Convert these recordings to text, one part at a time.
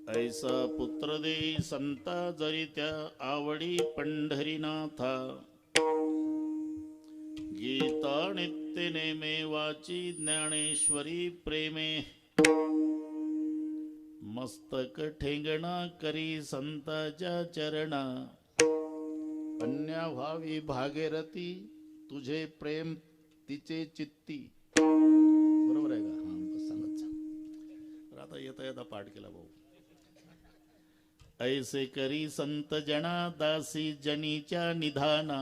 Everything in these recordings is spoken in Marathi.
ऐसा पुत्र दे संता जरी त्या आवडी पंढरीनाथा. गीता नित्य नेमे वाची ज्ञानेश्वरी प्रेमे. मस्तक ठेंगणा करी संताच्या चरणा. अन्या व्हावी भागीरथी तुझे प्रेम तिचे चित्ती. बरोबर आहे का? हा सांगत जा. आता येता येता पाठ केला भाऊ. ऐसे करी संत जना दासी जनीच्या निधाना.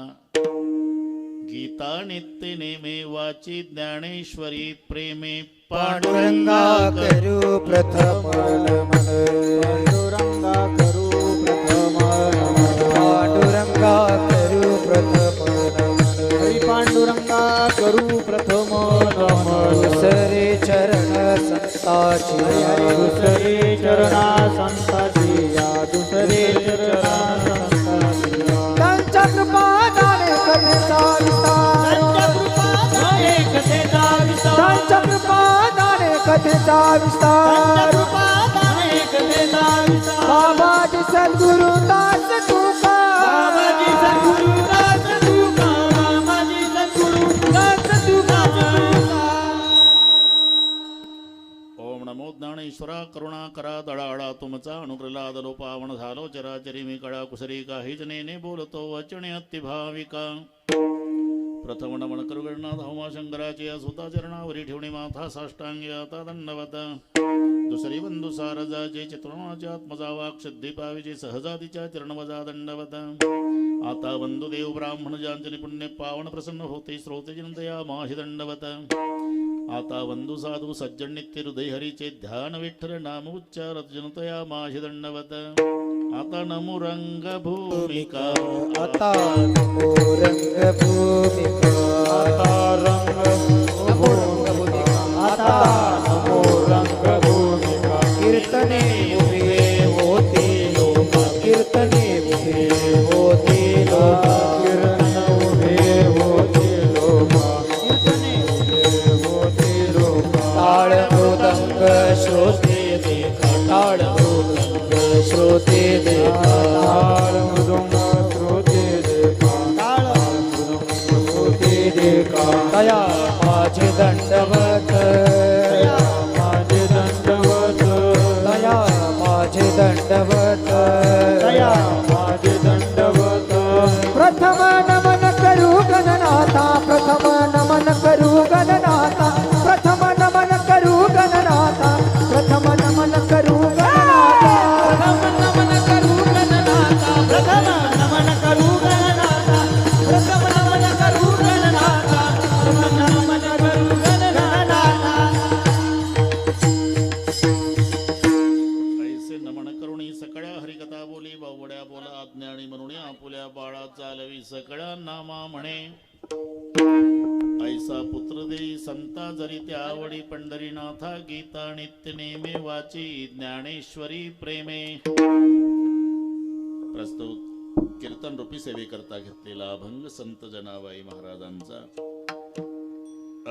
गीता नित्य नेमे वाची ज्ञानेश्वरी प्रेमे. पांडुरंगा करू प्रथम नमन. पांडुरंगा करू प्रथम नमन. पांडुरंगा करू प्रथम नमन. हरी पांडुरंगा करू प्रथम नमन. दुसरे चरण संताची. दुसरे चरणा संताची या. दुसरे चरणा संताची या. त्यांच्या कृपादाने कथेचा विस्तार. त्यांच्या कृपादाने कथेचा विस्तार. बाबाजी सद्गुरु दास तुका. बाबाजी सद्गुरु दास तुका. बाबाजी सद्गुरु दास तुका. ओम नमो ज्ञानेश्वरा करुणा करा दळाळा तुमचा अनुप्रलाद लोपावण झालो चराचरी मी कळा कुसरी काही जनेने बोलतो वचने अति भाविका. प्रथम नमन करू गणनाथ हौमा शंकराची सुता चरणावरी ठेवणी माथा साष्टांगी आता दंडवत. दुसरी बंधू सारजाचे चित्रणाच्या आत्मजा वाक शुद्धी पाविजे सहजातीच्या चरणवजा दंडवत. आता बंधुदेव ब्राह्मण जानजनी पुण्य पावन प्रसन्न होते श्रोते जनतया माहि दंडवत. आता बंधू साधू सज्जन नित्य हृदय हरीचे ध्यान विठ्ठल नाम उच्चार जनतया माहि दंडवत. आता नमो रंग भूमिका. आता नमो रंग भूमिका. आता रंग भूमिका. आता नमो रंग भूमिका. कीर्तने उभे होते लोक. कीर्तने उभे होते लोक. कीर्तन उभे होते लोक. कीर्तने उभे होते लोक. टाळ मृदंग श्रोते देखा. टाळ मृदंग श्रोते देखा. टाळ मृदंग श्रोते देखा. टाळ मृदंग श्रोते देखा. दया माझे दंडवत. दया माझे दंडवत. दया माझे दंडवत. दया माझे दंडवत. प्रथम नमन करू गणनाथा. प्रथम नमन करू गणनाथा. प्रथम नमन करू गणनाथा. प्रथम नमन करू गणनाथा. प्रथम नमन करू गणनाथा. प्रथम नमन करू गणनाथा. प्रथम नमन करू गणनाथा. प्रथम नमन करू गणनाथा. ऐसे नमन करुणी सकळ्या हरिकथा बोली बावड्या बोला अज्ञानी म्हणून आपुल्या बाळा चालवी सकळ्या नामा म्हणे. ऐसा पुत्र दे संता जरी त्या आवडी पंढरीनाथा. गीता नित्य नेमे वाची ज्ञानेश्वरी प्रेमे. प्रस्तुत कीर्तन रूपी सेवेकरता घेतलेला अभंग संत जनाबाई महाराजांचा.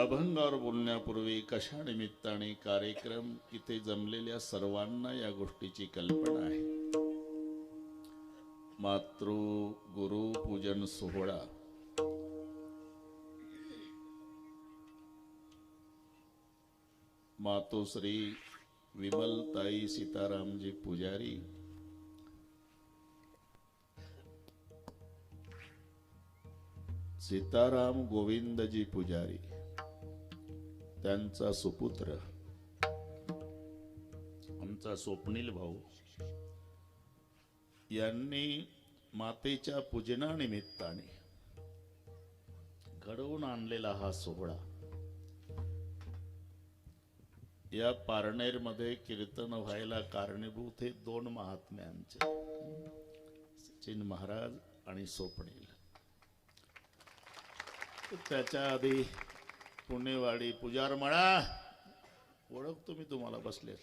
अभंगावर बोलण्यापूर्वी कशा निमित्ताने कार्यक्रम इथे जमलेल्या सर्वांना या गोष्टीची कल्पना आहे. मातृ गुरु पूजन सोहळा मातोश्री विमलताई सीतारामजी पुजारी, सीताराम गोविंदजी पुजारी, त्यांचा सुपुत्र आमचा स्वप्नील भाऊ यांनी मातेच्या पूजनानिमित्ताने घडवून आणलेला हा सोहळा. या पारनेरमध्ये कीर्तन व्हायला कारणीभूत हे दोन महात्म्यांचे, सचिन महाराज आणि स्वप्नील. त्याच्या आधी पुणेवाडी पुजार मळा ओळखतो मी तुम्हाला बसले.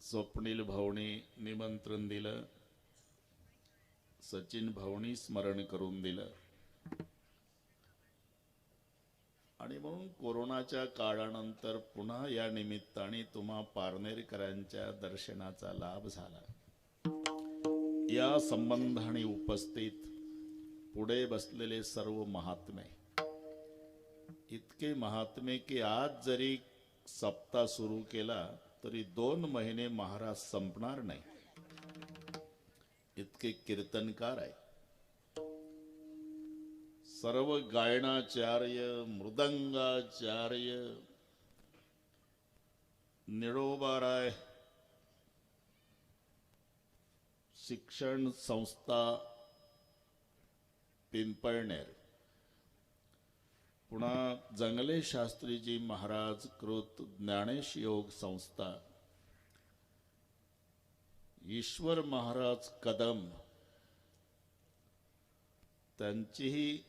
स्वप्नील भाऊनी निमंत्रण दिलं, सचिन भाऊनी स्मरण करून दिलं आणि म्हणून कोरोनाच्या काळानंतर पुन्हा या निमित्ताने तुम्हा पारनेरकरांच्या दर्शनाचा लाभ झाला. या संबंधाने उपस्थित पुढे बसलेले सर्व महात्मे, इतके महात्मे की आज जरी सप्ताह सुरू केला तरी 2 महिने महाराज संपणार नाही, इतके कीर्तनकार आहे. सर्व गायनाचार्य, मृदंगाचार्य, निळोबाराय शिक्षण संस्था पिंपळनेर, पुन्हा जंगले शास्त्रीजी महाराज कृत ज्ञानेश योग संस्था, ईश्वर महाराज कदम, त्यांचीही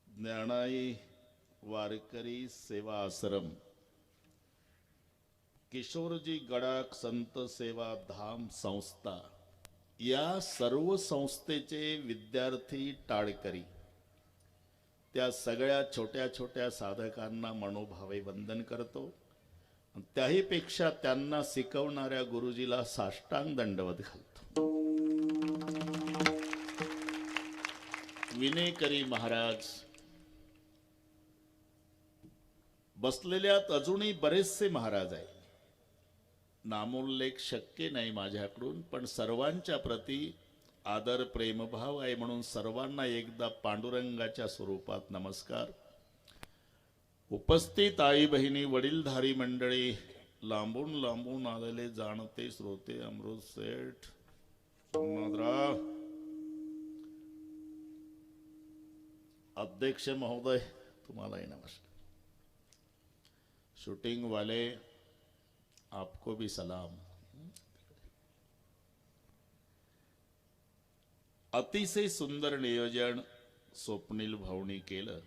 ज्ञानाई वारकरी सेवा आश्रम, किशोरजी गडाख संत सेवा धाम संस्था, या सर्व संस्थेचे विद्यार्थी टाळकरी, त्या सगळ्या छोट्या छोट्या साधकांना मनोभावे वंदन करतो. त्याही पेक्षा त्यांना शिकवणाऱ्या गुरुजीला साष्टांग दंडवत घालतो. विनेकरी महाराज, बसलेल्यात अजूनही बरेचसे महाराज आहेत. नामोल्लेख शक्य नाही माझ्याकडून, पण सर्वांच्या प्रती आदर प्रेमभाव आहे म्हणून सर्वांना एकदा पांडुरंगाच्या स्वरूपात नमस्कार. उपस्थित आई बहिणी, वडीलधारी मंडळी, लांबून लांबून आलेले जाणते श्रोते, अमृत सेठ, सोमनाथराव, अध्यक्ष महोदय, तुम्हालाही नमस्कार. शूटिंग वाले, आपको भी सलाम. अतिशय सुंदर नियोजन स्वप्नील भाऊनी केलं.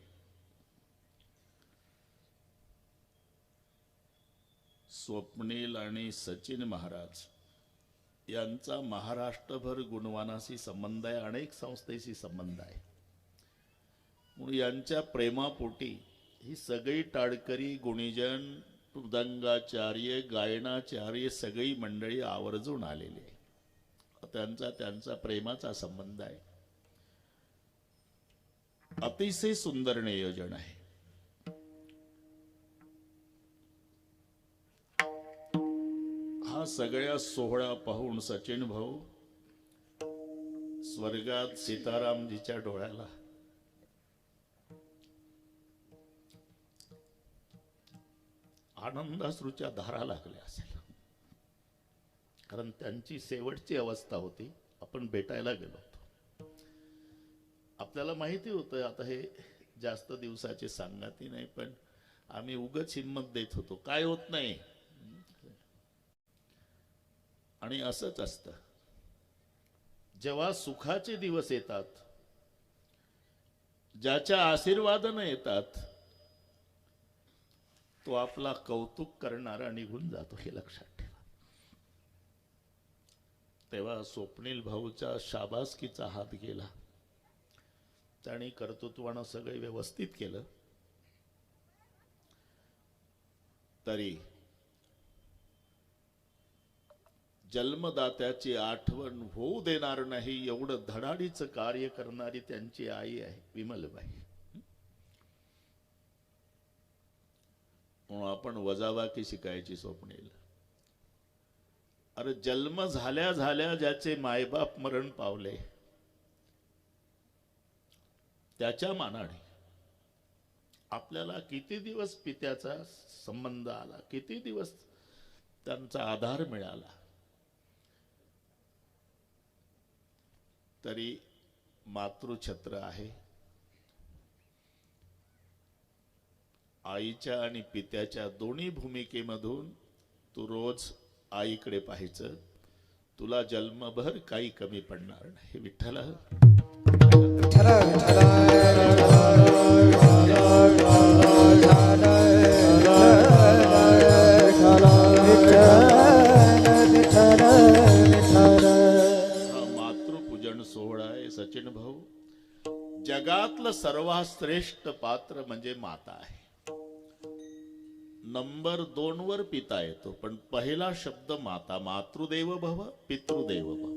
स्वप्नील आणि सचिन महाराज यांचा महाराष्ट्रभर गुणवानाशी संबंध आहे, अनेक संस्थेशी संबंध आहे. म्हणून यांच्या प्रेमापोटी ही सगळी टाळकरी, गुणीजन, मृदंगाचार्य, गायनाचार्य सगळी मंडळी आवर्जून आलेली आहे. त्यांचा प्रेमाचा संबंध आहे. अतिशय सुंदर नियोजन आहे. हा सगळ्या सोहळा पाहून सचिन भाऊ स्वर्गात सीतारामजीच्या डोळ्याला आनंदाश्रूच्या धारा लागल्या असेल, कारण त्यांची शेवटची अवस्था होती. आपण भेटायला गेलो होतो. आपल्याला माहिती होतं आता हे जास्त दिवसाची सांगती नाही, पण आम्ही उगाच हिंमत देत होतो, काय होत नाही. आणि असंच असतं, जेव्हा सुखाचे दिवस येतात, ज्याच्या आशीर्वादाने येतात, तो आपला कौतुक करणारा निघून जातो, हे लक्षात ठेवा. तेव्हा स्वप्नील भाऊच्या शाबासकीचा हात गेला. त्याने कर्तृत्वानं सगळे व्यवस्थित केलं. तरी जन्मदात्याची आठवण होऊ देणार नाही एवढं धडाडीचं कार्य करणारी त्यांची आई आहे विमलबाई. म्हणून आपण वजाबाकी शिकायची स्वप्नील. अरे जन्म झाल्या झाल्या ज्याचे मायबाप मरण पावले, त्याच्या मानाने आपल्याला किती दिवस पित्याचा संबंध आला, किती दिवस त्यांचा आधार मिळाला, तरी मातृछत्र आहे. आईच्या आणि पित्याच्या दोन्ही भूमिकेमधून तू रोज आईकडे पाहायचं. तुला जन्मभर काही कमी पडणार नाही. विठ्ठल मातृपूजन सोहळा आहे. सचिन भाऊ जगातलं सर्वात श्रेष्ठ पात्र म्हणजे माता आहे. नंबर 2 वर पिता येतो, पण पहिला शब्द माता. मातृदेव भव पितृदेव भव.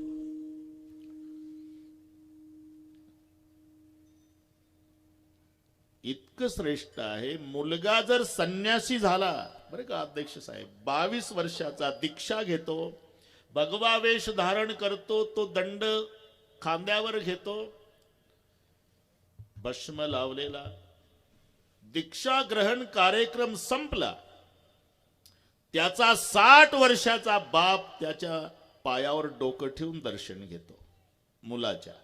इतकं श्रेष्ठ आहे. मुलगा जर संन्यासी झाला, बरं का अध्यक्ष साहेब, 22 वर्षाचा, दीक्षा घेतो, भगवा वेश धारण करतो, तो दंड खांद्यावर घेतो, भस्म लावलेला, दीक्षा ग्रहण कार्यक्रम संपला, त्याचा 60 वर्षाचा बाप त्याच्या पायावर डोकं ठेवून दर्शन घेतो मुलाच्या.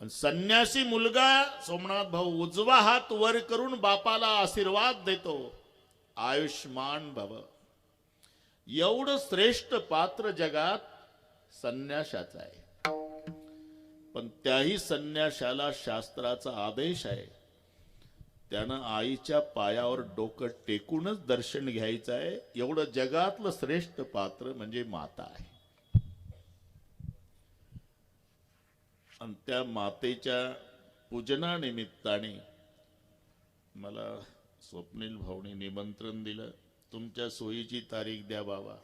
संन्यासी मुलगा सोमनाथ भाऊ उजवा हात वर करून बापाला आशीर्वाद देतो, आयुष्मान भव. एवढं श्रेष्ठ पात्र जगात संन्यासाचं आहे. पण त्याही संन्याशाला शास्त्राचा आदेश आहे, त्यानं आईच्या पायावर डोकं टेकूनच दर्शन घ्यायचं आहे. एवढं जगातलं श्रेष्ठ पात्र म्हणजे माता आहे. आणि त्या मातेच्या पूजनानिमित्ताने मला स्वप्नील भाऊनी निमंत्रण दिलं. तुमच्या सोयीची तारीख द्या बाबा.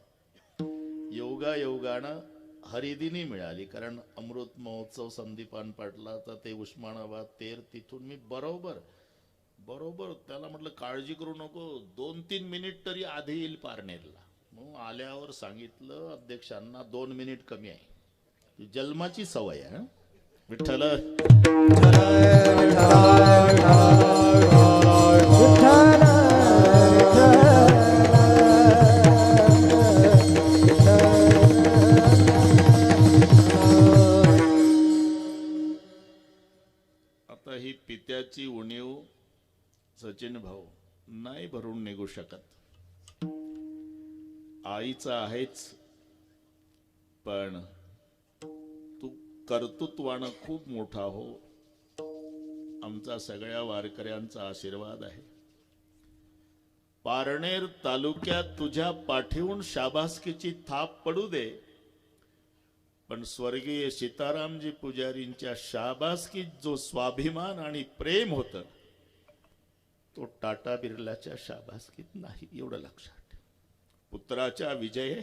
योगायोगानं हरिदिनी मिळाली, कारण अमृत महोत्सव संदीपान पाटलाचा ते उस्मानाबाद तेर, तिथून मी बरोबर त्याला म्हटलं काळजी करू नको, 2-3 मिनिट तरी आधी येईल पारनेरला. मग आल्यावर सांगितलं अध्यक्षांना 2 मिनिट कमी आहे, जन्माची सवय आहे. विठ्ठल आता ही पित्याची उणीव सचिन भाऊ नाही भरून निघू शकत. आईचा आहेच, पण तू कर्तृत्वानं खूप मोठा हो. आमचा सगळ्या वारकऱ्यांचा आशीर्वाद आहे. पारनेर तालुक्यात तुझ्या पाठीहून शाबासकीची थाप पडू दे, पण स्वर्गीय सीतारामजी पुजारींच्या शाबासकीत जो स्वाभिमान आणि प्रेम होतं, तो टाटा बिर्लाच्या शाबासकीत नाही, एवढं लक्षात ठेव. पुत्राच्या विजय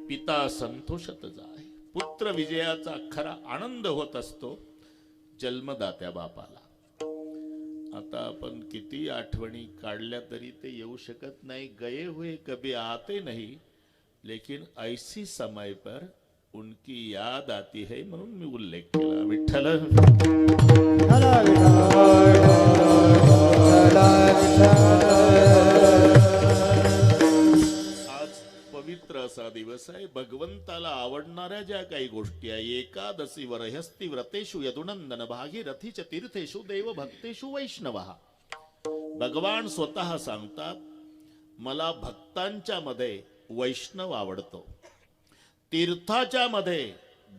पिता संतोषत जाय. पुत्र विजयाचा खरा आनंद होत असतो जन्मदात्या बापाला. आता आपण किती आठवणी काढल्या तरी ते येऊ शकत नाही. गए हुए कभी आते नहीं, लेकिन ऐसी समय पर उनकी याद आती है, म्हणून मी उल्लेख केला. विठ्ठल आज पवित्र असा दिवस आहे. भगवंताला आवडणाऱ्या ज्या काही गोष्टी आहे, एकादशी वरहस्ती व्रतेषु यदुनंदन भागीरथीच तीर्थेषु देव भक्तेषु वैष्णवः. भगवान स्वतः सांगतात, मला भक्तांच्या मध्ये वैष्णव आवडतो, तीर्थाच्या मध्ये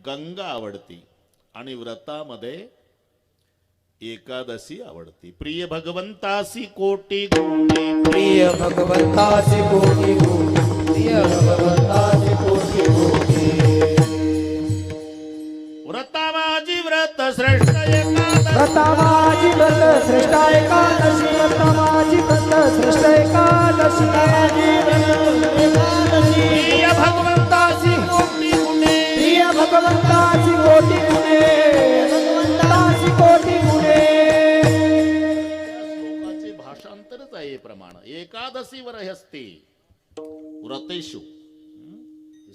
गंगा आवडती, आणि व्रतामध्ये एकादशी आवडती. प्रिय भगवंतासी कोटी गुणे, प्रिय भगवंतासी कोटी गुणे, प्रिय भगवंतासी कोटी गुणे. व्रता माझी व्रत श्रेष्ठ एकादशी, व्रता माझी व्रत श्रेष्ठ एकादशी, व्रता माझी व्रत श्रेष्ठ एकादशी, प्रिय भगवंतासी कोटी गुणे, प्रिय भगवंतासी कोटी गुणे, भगवंतासी कोटी गुणे. श्लोकाचे भाषांतरच आहे प्रमाण. एकादशी वरहस्ती व्रतेषु,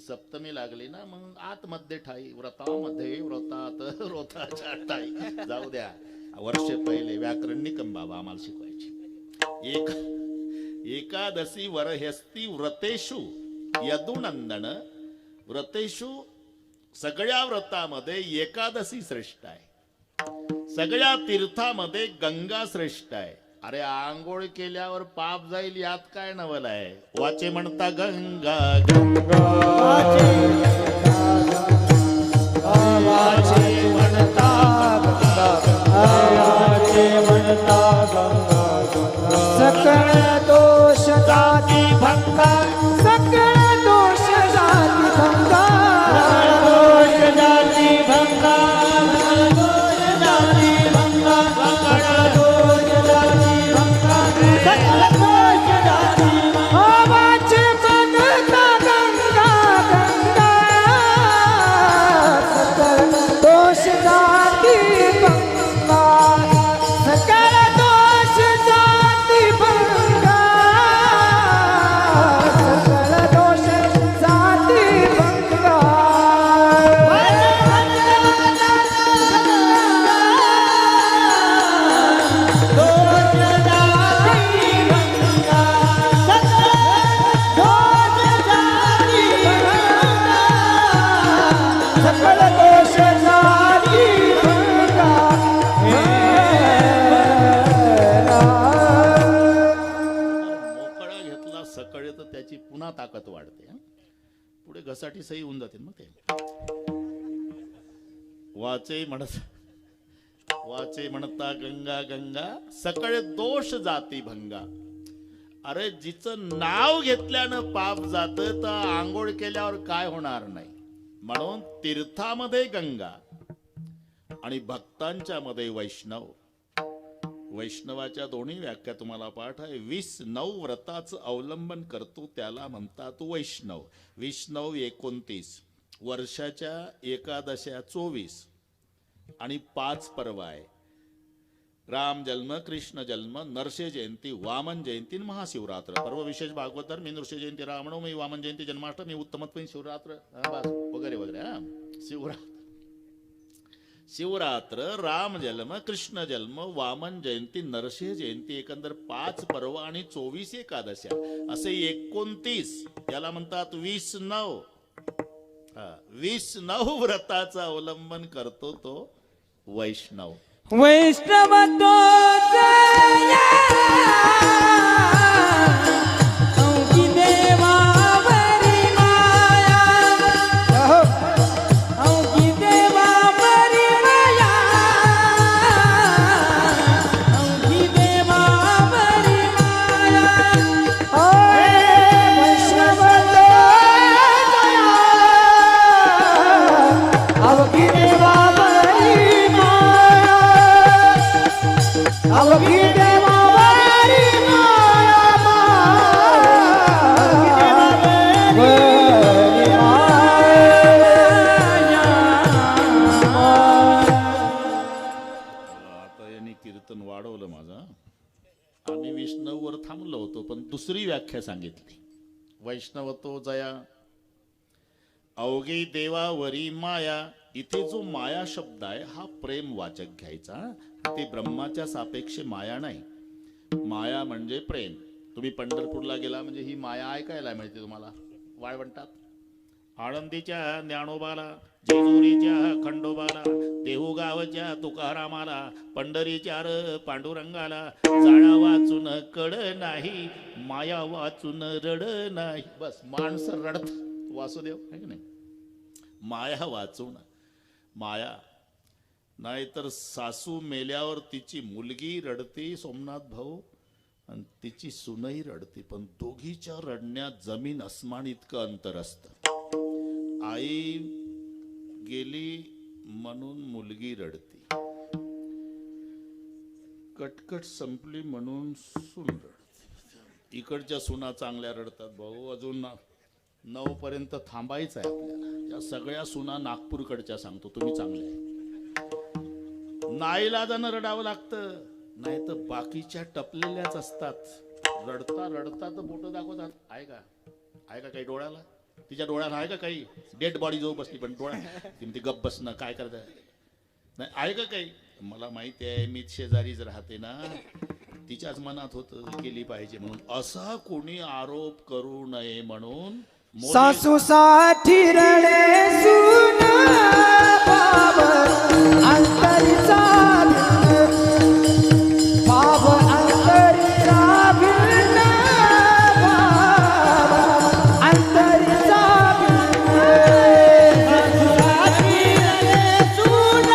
सप्तमी लागली ना, मग आतमध्ये ठाई, व्रतामध्ये व्रतात रोताच्या ठाई. जाऊ द्या, वर्ष पहिले व्याकरण निकम बाबा आम्हाला शिकवायचे. एकादशी वरहस्ती व्रतेषु यदुनंदन. व्रतेषु, सगळ्या व्रतामध्ये एकादशी श्रेष्ठ आहे, सगळ्या तीर्थामध्ये गंगा श्रेष्ठ आहे. अरे आंघोळ केल्यावर पाप जाईल यात काय नवल आहे. वाचे म्हणता गंगा गंगा, वाचे म्हणता गंगा, वाचे म्हणता गंगा, सकळ दोष जाती भंगा, सकळ दोष जाती भंगा, दोष जाती भंगा, घसाटी सही होऊन जाते मग ते. वाचे म्हणता गंगा गंगा सकळ दोष जाती भंगा. अरे जिचं नाव घेतल्यानं पाप जात तर आंघोळ केल्यावर काय होणार नाही. म्हणून तीर्थामध्ये गंगा आणि भक्तांच्या मध्ये वैष्णव. वैष्णवाच्या दोन्ही व्याख्या तुम्हाला पाठ आहे. 29 व्रताचं अवलंबन करतो त्याला म्हणतात वैष्णव. विष्णव 29, वर्षाच्या एकादशा 24 आणि 5 पर्व आहे. राम जन्म, कृष्ण जन्म, नरसे जयंती, वामन जयंती, महाशिवरात्र. पर्व विशेष भागवतर मी नृषे जयंती, रामनवमी, वामन जयंती, जन्माष्टमी, उत्तमत्व, शिवरात्र वगैरे वगैरे. शिवरात्र, राम जन्म, कृष्ण जन्म, वामन जयंती, नरसिंह जयंती, एकंदर 5 पर्व आणि 24 एकादशा असे 29. याला म्हणतात 29. 29 व्रताचं अवलंबन करतो तो वैष्णव. वैष्णव तो जया औकी देवावरी माया, औकी देवावरी माया, औकी देवावरी माया. वैष्णव तो जया औकी देवावरी माया, अवघी देवावरी माया, आता यांनी कीर्तन वाढवलं माझं. आम्ही विष्णूवर थांबलो होतो पण दुसरी व्याख्या सांगितली. वैष्णव तो जया अवघी देवावरी माया. इथे जो माया शब्द आहे हा प्रेम वाचक घ्यायचा. ते ब्रह्माच्या सापेक्ष माया नाही. माया म्हणजे प्रेम. तुम्ही पंढरपूरला गेला म्हणजे ही माया ऐकायला मिळते तुम्हाला. वाळवंटात आळंदीच्या ज्ञानोबाला, जेजुरीच्या खंडोबाला, देहूगावच्या तुकारामाला, पंढरीच्या पांडुरंगाला जाळा वाचून कड नाही, माया वाचून रड नाही. बस माणसं रडत वासुदेव आहे की नाही. माया वाचून माया. नाहीतर सासू मेल्यावर तिची मुलगी रडते सोमनाथ भाऊ आणि तिची सुनई रडते. पण दोघीच्या रडण्यात जमीन अस्मान इतकं अंतर असतं. आई गेली म्हणून मुलगी रडते, कटकट संपली म्हणून सून रडते. इकडच्या सुना चांगल्या रडतात भाऊ. अजून 9 पर्यंत थांबायचं आहे आपल्याला. या सगळ्या सुना नागपूरकडच्या सांगतो तुम्ही चांगल्या आहे. नाईलाजानं रडावं लागतं, नाही तर बाकीच्या टपलेल्याच असतात. रडता रडता तर बोट दाखवतात. आहे का काही डोळ्याला? तिच्या डोळ्याला आहे का काही? डेड बॉडी जो बसली पण डोळ्या ती गप्प बसणं काय करताय नाही. आहे का काही? मला माहिती आहे, मी शेजारीच राहते ना. तिच्याच मनात होतं केली पाहिजे म्हणून. असा कोणी आरोप करू नये म्हणून सासू साठी रडे सून बाब अंतरीचा भिन्न, बाब अंतरीचा भिन्न, बाब अंतरीचा भिन्न. सासू साठी रडे सून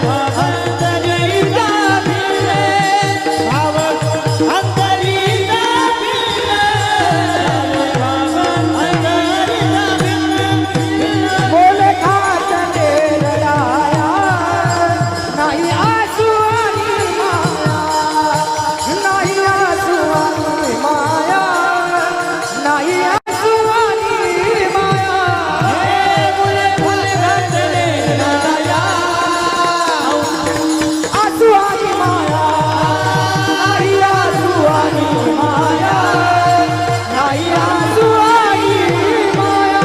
बाब अंतरीचा भिन्न, बाब अंतरीचा भिन्न. बोले खातले रडाया नाही आसू आणि माया, नाही आसू आणि माया, नाही आसू आणि माया. बोले खातले रडाया आसू आणि माया, नाही आसू आणि माया, नाही आसू आणि माया.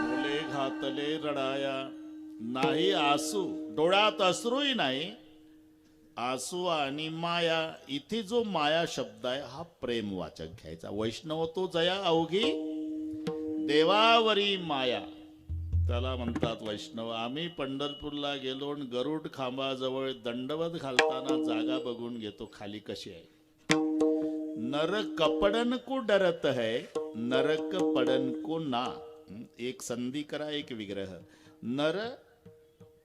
मुले घातले रडाया नाही आसू. डोळ्यात अश्रूही नाही, आसू आणि माया. इथे जो माया शब्द आहे हा प्रेम वाचक घ्यायचा. वैष्णव तो जया अवघी देवावरी माया, त्याला म्हणतात वैष्णव. आम्ही पंढरपूरला गेलो आणि गरुड खांबाजवळ दंडवत घालताना जागा बघून घेतो खाली कशी आहे. नर कपड़न को डरत है, नरक पड़न को ना. एक संधि करा, एक विग्रह. नर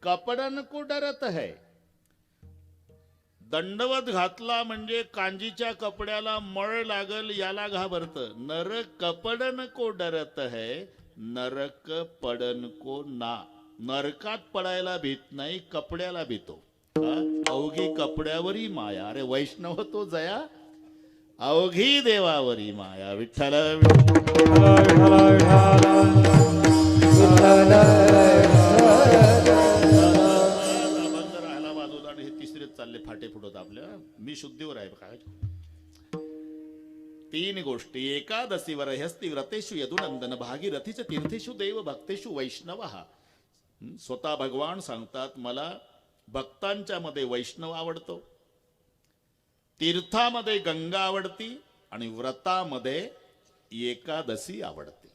कपड़न को डरत है. दंडवत घातला म्हणजे कांजीच्या कपड्याला मळ लागल याला घाबरत. नर कपडन को डरत है, नरक पडन को ना. नरकात पडायला भीत नाही, कपड्याला भीतो. अवघी कपड्यावरी माया. अरे वैष्णव तो जया, अवघी देवावरी माया. विठ्ठल बंद राहायला बाजूला. आणि हे तिसरेच चालले फाटे फुटत आपल्या. मी शुद्धीवर आहे काय. तीन गोष्टी. एकादशीवर ह्यस्ति व्रतेषु यदुनंदन भागीरथीच तीर्थेषु देव भक्तेषु वैष्णव. स्वतः भगवान सांगतात मला भक्तांच्या मध्ये वैष्णव आवडतो, तीर्थामध्ये गंगा आवडती आणि व्रतामध्ये एकादशी आवडते.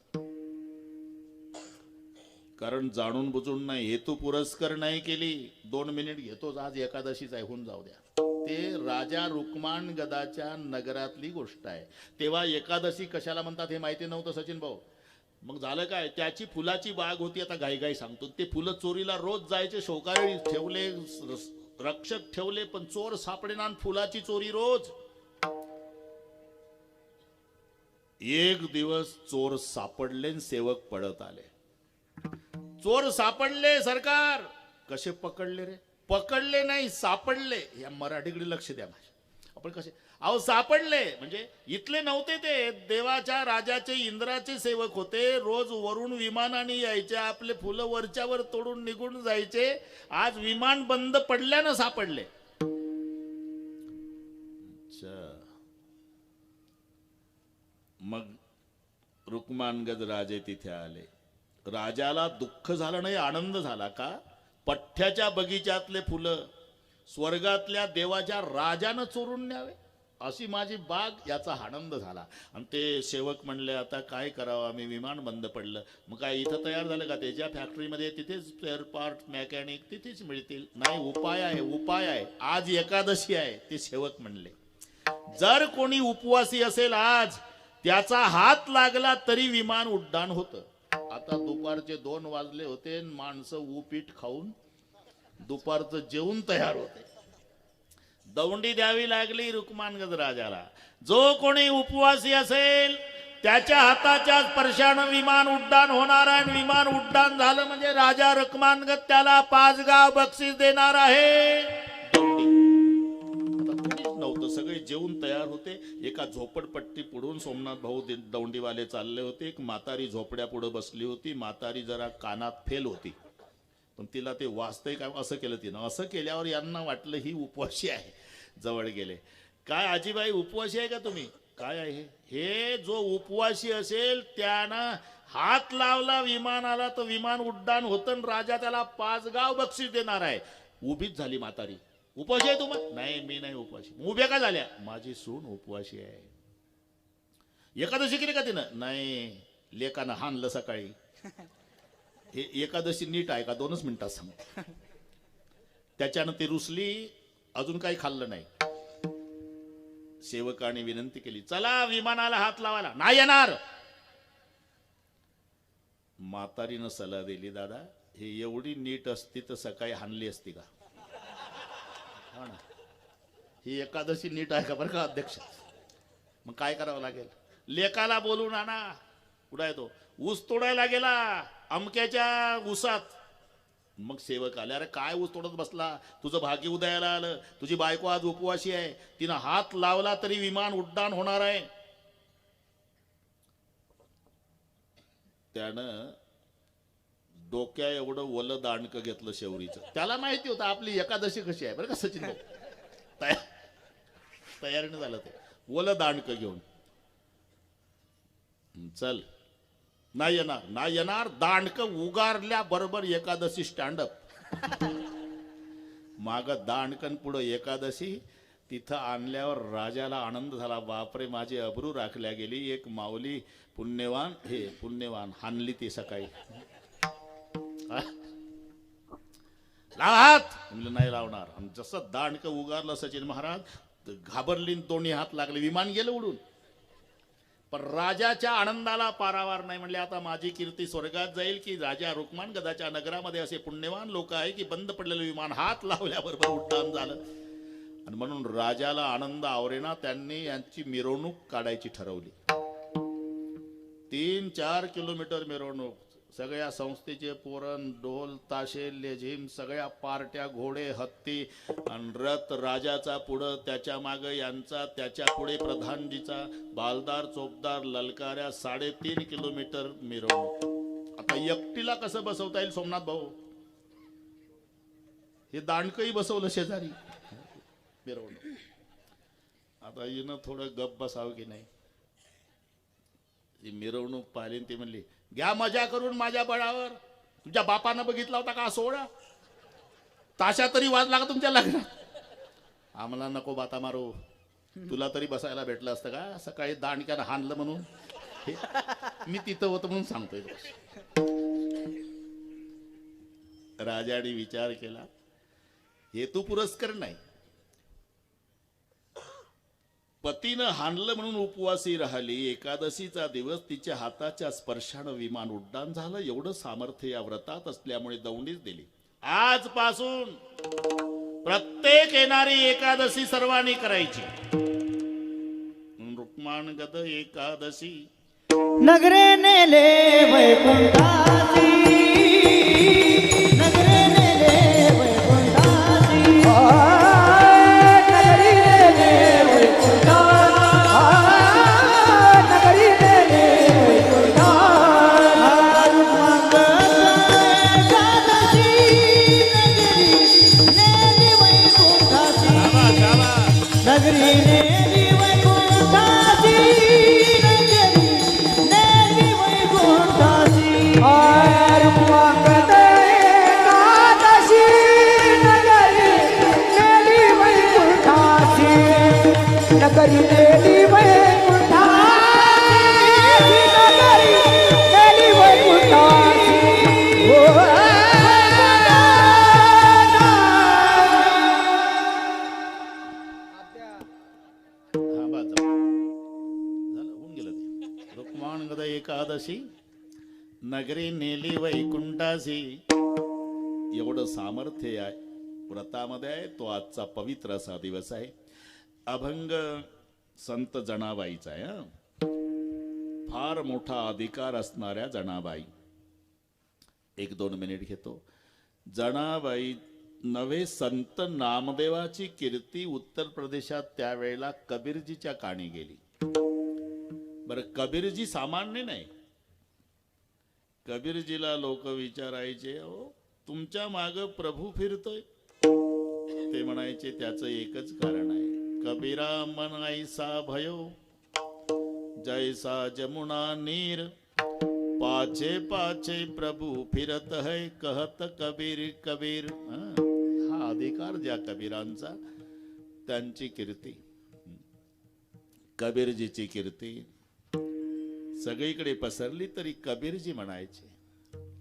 कारण जाणून बुजून नाही, हेतू पुरस्कार नाही केली. 2 मिनिट घेतोच, आज एकादशीच आहे, होऊन जाऊ द्या. ते राजा रुक्माण गदाच्या नगरातली गोष्ट आहे. तेव्हा एकादशी कशाला म्हणतात हे माहिती नव्हतं सचिन भाऊ. मग झालं काय, त्याची फुलाची बाग होती. आता घाई सांगतो. ते फुलं चोरीला रोज जायचे, शोकारी ठेवले, रक्षक ठेवले, पण चोर सापडेना. फुलाची चोरी रोज. एक दिवस चोर सापडले, सेवक पळत आले. चोर सापडले, सरकार कसे पकडले रे? पकडले नाही, सापडले. या मराठीकडे लक्ष द्या माझ्या. आपण कसे अहो सापडले म्हणजे इथले नव्हते, ते देवाच्या राजाचे इंद्राचे सेवक होते. रोज वरून विमानाने यायचे, आपले फुलं वरच्यावर तोडून निघून जायचे. आज विमान बंद पडल्यानं सापडले. मग रुक्मांगद राजे तिथे आले. राजाला दुःख झालं नाही, आनंद झाला. का? पठ्ठ्याच्या बगीच्यातले फुलं स्वर्गातल्या देवाच्या राजानं चोरून न्यावे, अशी माझी बाग, याचा आनंद झाला. आणि ते सेवक म्हणले आता काय करावं, आम्ही विमान बंद पडलं. मग काय इथं तयार झालं का? त्याच्या फॅक्टरीमध्ये तिथेच स्पेअर पार्ट मेकॅनिक तिथेच मिळतील. नाही, उपाय आहे, उपाय आहे. आज एकादशी आहे. ते सेवक म्हणले जर कोणी उपवासी असेल आज, त्याचा हात लागला तरी विमान उड्डाण होतं. आता दुपारचे 2 वाजले होते, माणसं उपीट खाऊन दुपारचं जेवून तयार होते. दौंडी द्यावी लागली रुक्मांगद राजाला. जो कोणी उपवासी असेल त्याच्या हाताच्या स्पर्शानं विमान उड्डाण होणार आहे. विमान उड्डाण झालं म्हणजे राजा रुक्मांगद त्याला 5 गाव बक्षीस देणार आहे. दौंडी. आता कोणीच नव्हतं, सगळे जेवून तयार होते. एका झोपडपट्टी पुढून सोमनाथ भाऊ दौंडीवाले चालले होते. एक म्हातारी झोपड्या पुढे बसली होती. म्हातारी जरा कानात फेल होती, पण तिला ते वाचतंय काय असं केलं तिनं. असं केल्यावर यांना वाटलं ही उपवासी आहे. जवळ गेले. काय आजीबाई उपवासी आहे का तुम्ही? काय आहे हे? जो उपवासी असेल त्यानं हात लावला विमानाला तर विमान उड्डाण होतं. राजा त्याला 5 गाव बक्षीस देणार आहे. उभीच झाली म्हातारी. उपवासी आहे तुम्हाला? नाही, मी नाही उपवासी. उभ्या का झाल्या? माझी सून उपवासी आहे. एकादशी केली का तिनं? नाही, लेकानं हाणलं सकाळी. हे एकादशी नीट आहे का? 2च मिनिटात सांग. त्याच्यानं ती रुसली, अजून काही खाल्लं नाही. सेवकाने विनंती केली, चला विमानाला हात लावायला. नाही येणार. म्हातारीनं सल्ला दिली, दादा हे एवढी नीट असती तर सकाळी हाणली असती का? हा ना, ही एकादशी नीट आहे का बरं का अध्यक्ष? मग काय करावं लागेल? लेकाला बोलून आणा. कुठं आहे तो? ऊस तोडायला गेला अमक्याच्या ऊसात. मग सेवक आले, अरे काय ऊस तोडत बसला? तुझं भाग्य उदयाला आलं. तुझी बायको आज उपवासी आहे, तिनं हात लावला तरी विमान उड्डाण होणार आहे. त्यानं डोक्या एवढं ओलं दांडकं घेतलं शेवरीचं. त्याला माहिती होतं आपली एकादशी कशी आहे बरं का सचिन भाऊ. तयारीनं झालं ते ओलं दांडकं घेऊन. चल, नाही येणार, नाही येणार. दांडकं उगारल्या बरोबर एकादशी स्टँडअप. माग दांडकन पुढं एकादशी. तिथं आणल्यावर राजाला आनंद झाला. बापरे, माझी अब्रू राखल्या गेली. एक माऊली पुण्यवान, हे पुण्यवान हाणली ती सकाळी. लावा हात म्हणलं, नाही लावणार. आणि जसं दांडकं उगारलं सचिन महाराज, घाबरली न दोन्ही हात लागले, विमान गेलं उडून. पण राजाच्या आनंदाला पारावार नाही. म्हणले आता माझी कीर्ती स्वर्गात जाईल की राजा रुक्मान गदाच्या नगरामध्ये असे पुण्यवान लोक आहे की बंद पडलेलं विमान हात लावल्याबरोबर उड्डाण झालं. आणि म्हणून राजाला आनंद आवरेना, त्यांनी यांची मिरवणूक काढायची ठरवली. 3-4 किलोमीटर मिरवणूक, सगळ्या संस्थेचे पोरण, ढोल ताशे लेझिम, सगळ्या पार्ट्या, घोडे, हत्ती आणि रथ राजाचा पुढं, त्याच्या मागे यांचा, त्याच्या पुढे प्रधानजीचा, बालदार चोपदार ललकाऱ्या, 3.5 किलोमीटर मिरवणूक. आता एकटीला कसं बसवता येईल सोमनाथ भाऊ? हे दांडकही बसवलं शेजारी मिरवणूक. आता हिनं थोडं गप बसावं की नाही. ती मिरवणूक पाहिली, ती म्हणली घ्या मजा करून माझ्या बळावर. तुझ्या बापानं बघितला होता का सोहळा? ताशा तरी वाजला का तुमच्या लग्नात? आम्हाला नको बाता मारू, तुला तरी बसायला भेटलं असतं का? सकाळी दांडक्यानं हाणलं म्हणून मी तिथं होतं म्हणून सांगतोय. राजाने विचार केला, हेतू पुरस्कार नाही, पतीनं हाणलं म्हणून उपवासी राहिली. एकादशीचा दिवस तिच्या हाताच्या स्पर्शानं विमान उड्डाण झालं. एवढं सामर्थ्य या व्रतात असल्यामुळे दौंडीच दिली. आजपासून प्रत्येक येणारी एकादशी सर्वांनी करायची. रुक्माण गद एकादशी नगरे नेले वैकुंठासी, नगरे नेले वैकुंठासी, नगरी नेले वैकुंठासी, नगरी नेले वैकुंठासी. एकादशी नगरी नेली वैकुंठासी, नगरी नेली वैकुंठासी, नगरी नेली वैकुंठासी, नगरी नेली वैकुंठासी. झालं, होऊन गेलं ते. रुक्माण गद एकादशी नगरी नेली वैकुंठासी. एवढं सामर्थ्य आहे व्रतामध्ये आहे. तो आजचा पवित्र असा दिवस आहे. अभंग संत जनाबाईचा आहे. फार मोठा अधिकार असणाऱ्या जनाबाई. 1-2 मिनिट घेतो. जनाबाई नवे संत नामदेवाची कीर्ती उत्तर प्रदेशात त्यावेळेला कबीरजीच्या कानी गेली. बरं, कबीरजी सामान्य नाही. कबीरजीला लोक विचारायचे, अहो तुमच्या माग प्रभू फिरतोय? ते म्हणायचे त्याचं एकच कारण आहे, कबीरा मन ऐसा भयो जैसा जमुना नीर, पाछे पाछे प्रभू फिरत है कहत कबीर कबीर. हा अधिकार ज्या कबीरांचा, त्यांची कीर्ती, कबीरजीची कीर्ती सगळीकडे पसरली तरी कबीरजी म्हणायचे,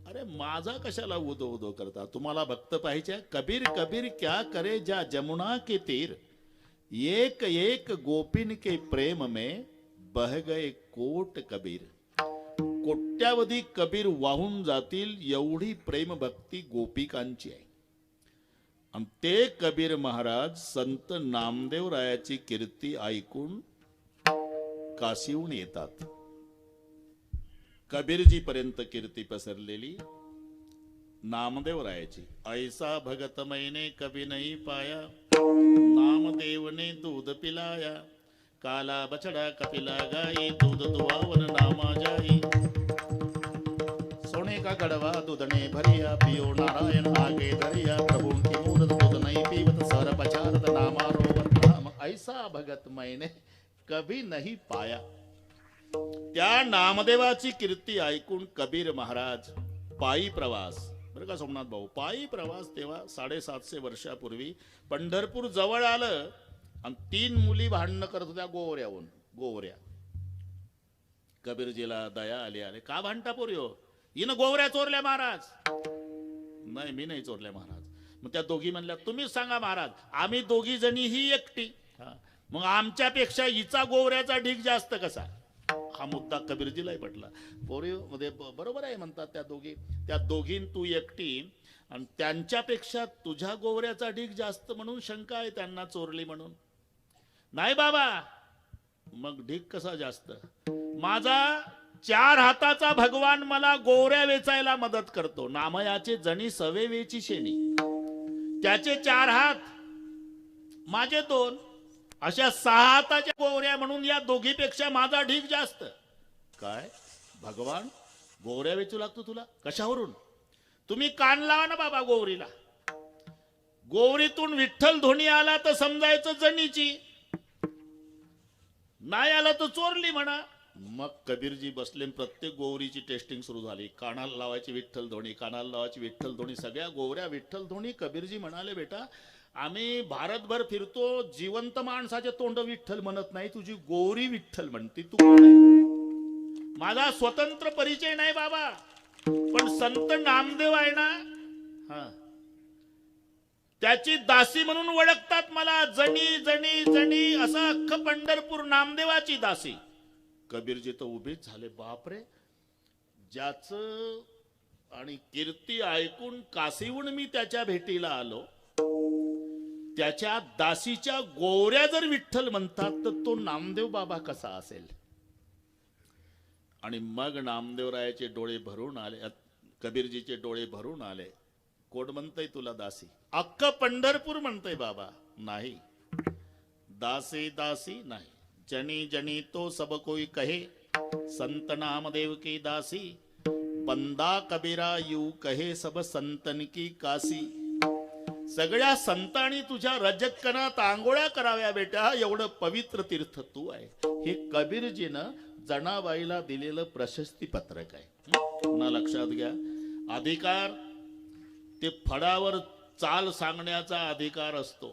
अरे माझा कशाला उदो उदो करता, तुम्हाला भक्त पाहिजे? कबीर कबीर क्या करे जा जमुना के तीर, एक एक गोपिन के प्रेम में बह गए कोट कबीर. कोट्यावधी कबीर वाहून जातील एवढी प्रेम भक्ती गोपिकांची आहे. आणि ते कबीर महाराज संत नामदेवरायाची कीर्ती ऐकून काशीहून येतात. कबीरजी पर्यंत कीर्ती पसरलेली नामदेवरायाची. ऐसा भगत मैने कभी नहीं पाया, नामदेव ने दूध पिलाया, काला बछड़ा कपिला गाई, दूध दुआवन नामा जाई, सोने का गड़वा दूध ने भरिया, पियो नारायण आगे दरिया, प्रभु की मूरत दूध नहीं पीवत, सर पचारत नामा रोवत नाम, ऐसा भगत मैंने कभी नहीं पाया. त्या नामदेवाची कीर्ती ऐकून कबीर महाराज पायी प्रवास, बरं का सोमनाथ भाऊ, पायी प्रवास तेव्हा 750 वर्षापूर्वी पंढरपूर जवळ आलं आणि 3 मुली भांडणं करत होत्या गोवऱ्याहून. गोवऱ्या. कबीरजीला दया आली, आले का भांडता पोरी हो? हिनं गोवऱ्या चोरल्या महाराज. नाही मी नाही चोरल्या महाराज. मग त्या दोघी म्हणल्या तुम्हीच सांगा महाराज, आम्ही दोघी जणी ही एकटी. मग आमच्यापेक्षा हिचा गोवऱ्याचा ढीग जास्त कसा? हा मुद्दा कबीरजीलाही पटला. पोरी मध्ये बरोबर आहे म्हणतात त्या दोघीं तू एकटी आणि त्यांच्यापेक्षा तुझ्या गोवऱ्याचा ढीग जास्त म्हणून शंका आहे त्यांना चोरली म्हणून. नाही बाबा, मग ढीग कसा जास्त? माझा 4 हाताचा भगवान मला गोवऱ्या वेचायला मदत करतो. नामयाचे जणी सवे वेची शेणी. त्याचे 4 हात, माझे 2, अशा 6 हाताच्या गोवऱ्या म्हणून या दोघीपेक्षा माझा ढीग जास्त. काय भगवान गोवऱ्या वेचू लागतो तुला? कशावरून? तुम्ही कान लावा ना बाबा गोवरीला. गोवरीतून विठ्ठल ध्वनी आला तर समजायचं जनीची, नाही आला तर चोरली म्हणा. मग कबीरजी बसले, प्रत्येक गोवरीची टेस्टिंग सुरू झाली. कानाला लावायची विठ्ठल ध्वनी, कानाला लावायची विठ्ठल ध्वनी, सगळ्या गोवऱ्या विठ्ठल ध्वनी. कबीरजी म्हणाले, बेटा आम्ही भारतभर फिरतो, जिवंत माणसाचे तोंड विठ्ठल म्हणत नाही, तुझी गोवरी विठ्ठल म्हणती. तू कोण आहे? माझा स्वतंत्र परिचय नाही बाबा, पण संत नामदेव आहे ना, हा, त्याची दासी म्हणून ओळखतात मला. जणी जणी जणी असं अख्खं पंढरपूर नामदेवाची दासी. कबीरजी तर उभेच झाले. बापरे, ज्याचं आणि कीर्ती ऐकून काशीहून मी त्याच्या भेटीला आलो, त्याच्या दासीच्या गोवऱ्या जर विठ्ठल म्हणतात तर तो नामदेव बाबा कसा असेल? आणि मग नामदेवरायाचे डोळे भरून आले, कबीरजीचे डोळे भरून आले. कोण म्हणतंय तुला दासी? अख्खं पंढरपूर म्हणतंय बाबा. नाही, दासी दासी नाही. जनी जनी तो सब कोई कहे, संत नामदेव की दासी. बंदा कबीरा यू कहे सब संतन की काशी. सगळ्या संतांनी तुझ्या रजकणात आंघोळ्या कराव्या बेटा, एवढं पवित्र तीर्थ तू आहे. हे कबीरजीनं जनाबाईला दिलेलं प्रशस्ती पत्रक आहे. पुन्हा लक्षात घ्या, अधिकार ते फळावर चाल सांगण्याचा अधिकार असतो.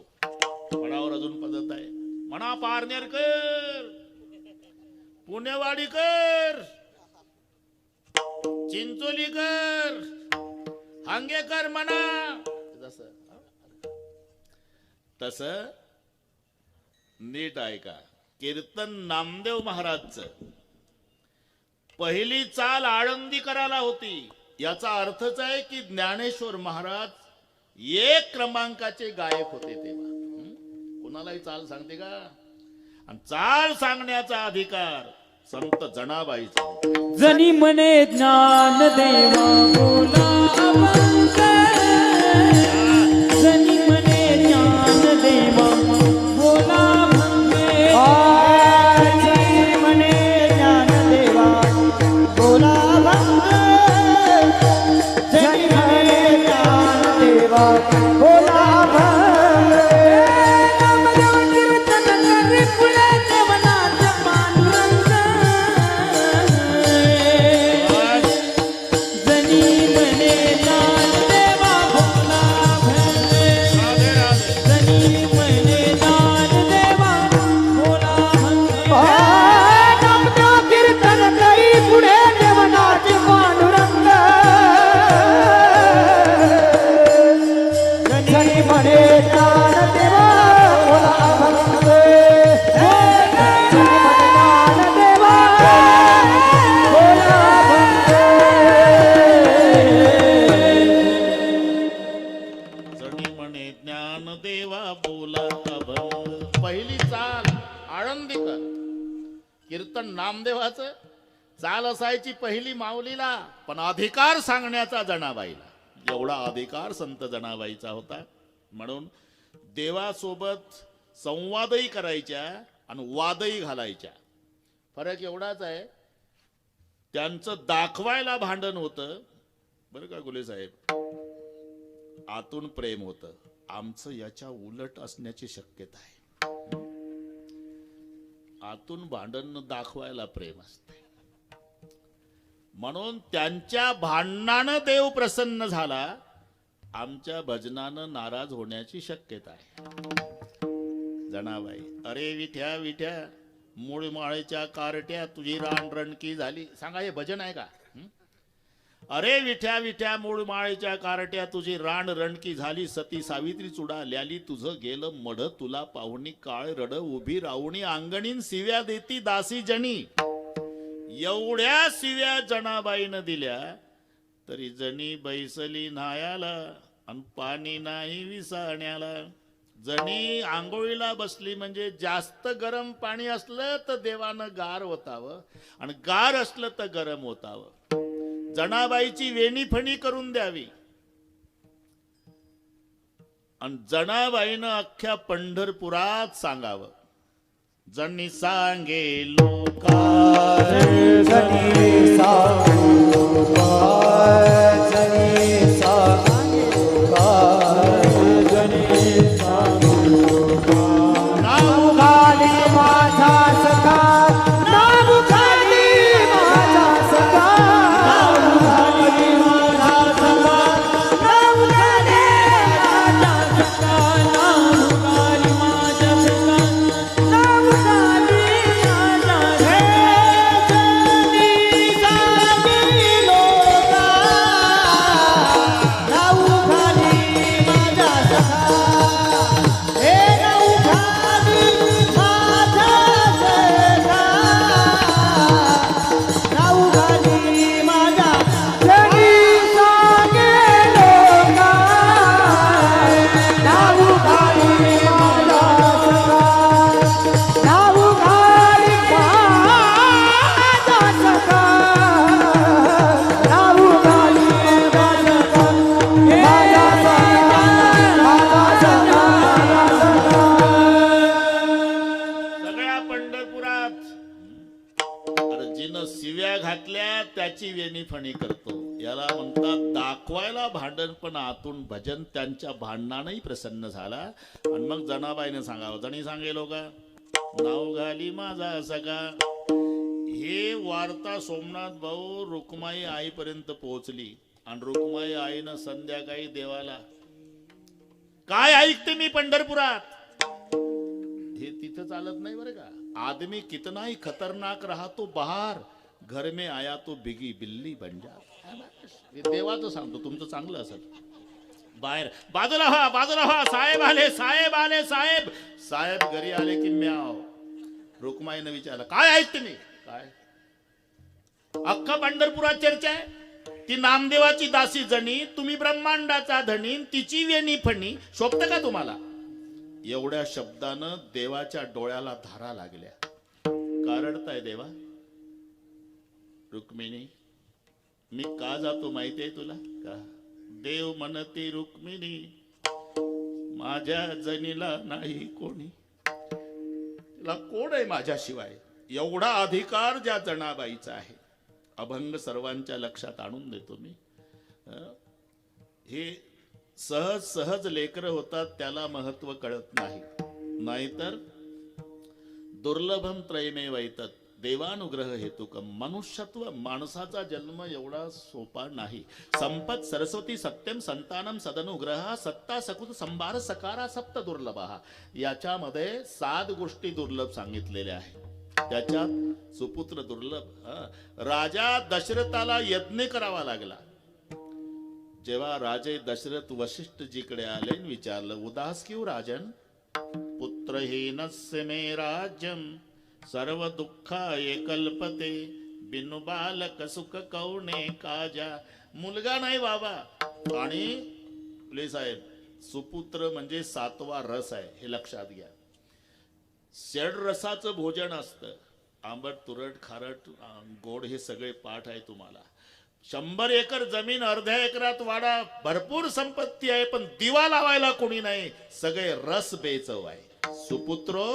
फळावर अजून पद्धत आहे. म्हणा पारनेरकर, पुणेवाडीकर, चिंचोलीकर, हांगेकर म्हणा. तस नीट ऐका. कीर्तन नामदेव महाराजचं पहिली चाल आळंदीकराला होती. याचा अर्थच आहे की ज्ञानेश्वर महाराज 1 क्रमांकाचे गायक होते तेव्हा. कोणालाही चाल सांगते का? आणि चाल सांगण्याचा अधिकार संत जनाबाईचा. जनी म्हणे ज्ञान देवा बोला अभंग. जनी म्हणे ज्ञान देवा बोला अभंग. जनी म्हणे ज्ञान देवा बोला अभंग. जनी म्हणे ज्ञान देवा बोला अभंग. नामदेव कीर्तन करी पुढे देवनाथ पांडुरंग. जनी म्हणे ज्ञान देवा बोला अभंग. जनी म्हणे ज्ञान देवा बोला अभंग. नामदेव कीर्तन करी पुढे देवनाथ पांडुरंग. जनी म्हणे ज्ञान देवा बोला अभंग. जनी म्हणे ज्ञान देवा बोला अभंग. जणी म्हणे ज्ञान देवा बोला अभंग. पहिली चाल आळंदीकर. कीर्तन नामदेवाचं. चाल असायची पहिली माऊलीला, पण अधिकार सांगण्याचा जनाबाईला. एवढा अधिकार संत जनाबाईचा होता. म्हणून देवासोबत संवादही करायच्या आणि वादही घालायच्या. फरक एवढाच आहे, त्यांचं दाखवायला भांडण होतं बरं का गुले साहेब, आतून प्रेम होतं. आमचं याच्या उलट असण्याची शक्यता आहे. आतून भांडण दाखवायला प्रेम असते. म्हणून त्यांच्या भांडणानं देव प्रसन्न झाला, आमच्या भजनानं नाराज होण्याची शक्यता आहे. जनाबाई, अरे विठ्या विठ्या मूळ माळेच्या कारट्या, तुझी रानरणकी झाली. सांगा, हे भजन आहे का? अरे विठ्या विठ्या मूळ माळेच्या कारट्या तुझी रान रणकी झाली सती सावित्री चुडा ल्याली तुझं गेलं मढ तुला पाहुणी काळ रड उभी राहुणी अंगणीन सिव्या देती दासी जनी. एवढ्या सिव्या जनाबाईनं दिल्या तरी जणी बैसली न्हायाला आणि पाणी नाही विसाण्याला. जणी आंघोळीला बसली म्हणजे जास्त गरम पाणी असलं तर देवानं गार होतावं आणि गार असलं तर गरम होतावं. जनाबाईची वेणी फणी करून द्यावी. आणि जनाबाईनं अख्ख्या पंढरपुरात सांगावं, जणी सांगे लोका जनी सांगे लोका, जनी सांगे लोका, जनी सांगे लोका. नाव घाली माझा सखा, नाव घाली माझा सखा, नाव घाली माझा सखा, नाव घाली माझा सखा, नाव घाली माझा सखा, नाव घाली माझा सखा. जनी सांगे लोका, नाव घाली माझा सखा, हे नाव घाली माझा सखा, नाव घाली माझा. जनी सांगे लोका, नाव घाली माझा सखा, नाव घाली माझा सखा, नाव घाली माझा सखा, माझा सखा, माझा सखा, माझा सखा. सगळ्या पंढरपुरात अरे जिनं शिव्या घातल्या त्याची वेणी फणी करतो. याला म्हणतात दाखवायला भांडण पण आतून भजन. त्यांच्या भांडणानंही प्रसन्न झाला. आणि मग जनाबाईने सांगावं, जणी सांगे लोका, नाव घाली माझा सखा. हे वार्ता सोमनाथ भाऊ रुक्माई आईपर्यंत पोहोचली. आणि रुक्माई आईनं संध्याकाळी देवाला, काय ऐकते मी पंढरपुरात, हे तिथं चालत नाही बरं का. आदमी कितना ही खतरनाक रहा तो बाहर, घर में आया तो बिगी बिल्ली बन जा. हे देवाचं सांगतो, तुमचं चांगलं असेल. बाहेर बाजूला व्हा, बाजूला व्हा, साहेब आले, साहेब आले, साहेब. साहेब घरी आले की म्याव. रुक्माईनं विचारलं, काय ऐकते मी, काय अख्खा पंढरपुरात चर्चा आहे. ती नामदेवाची दासी जणी, तुम्ही ब्रह्मांडाचा धनी, तिची वेणी फणी, शोभतं का तुम्हाला. एवढ्या शब्दानं देवाच्या डोळ्याला धारा लागल्या. का रडताय देवा. रुक्मिणी, मी का जातो माहितीये तुला का. देव म्हणती रुक्मिणी, माझ्या जनीला नाही कोणी. तिला कोण आहे माझ्याशिवाय. एवढा अधिकार ज्या जनाबाईचा आहे. अभंग सर्वांच्या लक्षात आणून देतो मी. हे सहज सहज लेकरं होतात, त्याला महत्व कळत नाही. नाहीतर दुर्लभम त्रयमे वैतत देवानुग्रह हेतुकम. मनुष्यत्व, माणसाचा जन्म एवढा सोपा नाही. संपत सरस्वती सत्यम संतानम सदनुग्रह सत्ता सकुत संभार सकारा सप्त दुर्लभ. याच्यामध्ये 7 गोष्टी दुर्लभ सांगितलेल्या आहेत. त्याच्यात सुपुत्र दुर्लभ. राजा दशरथाला यज्ञ करावा लागला. जेव्हा राजे दशरथ वशिष्ठजीकडे आले आणि विचारलं, उदास क्यों राजन, पुत्रहीनस्य मे राज्यम सर्व दुःखाय कल्पते बिनु बालक सुख कौणे काजा. मुलगा नाही बाबा. आणि प्लीज साहेब, सुपुत्र म्हणजे 7वा रस आहे, हे लक्षात घ्या. 6 रसाचं भोजन असतं. आंबट, तुरट, खारट, गोड, हे सगळे पाठ आहे तुम्हाला. 100 एकर जमीन, अर्ध्या एकरात वाडा, भरपूर संपत्ती आहे, पण दिवा लावायला कोणी नाही. सगळे रस बेचव आहे. सुपुत्रो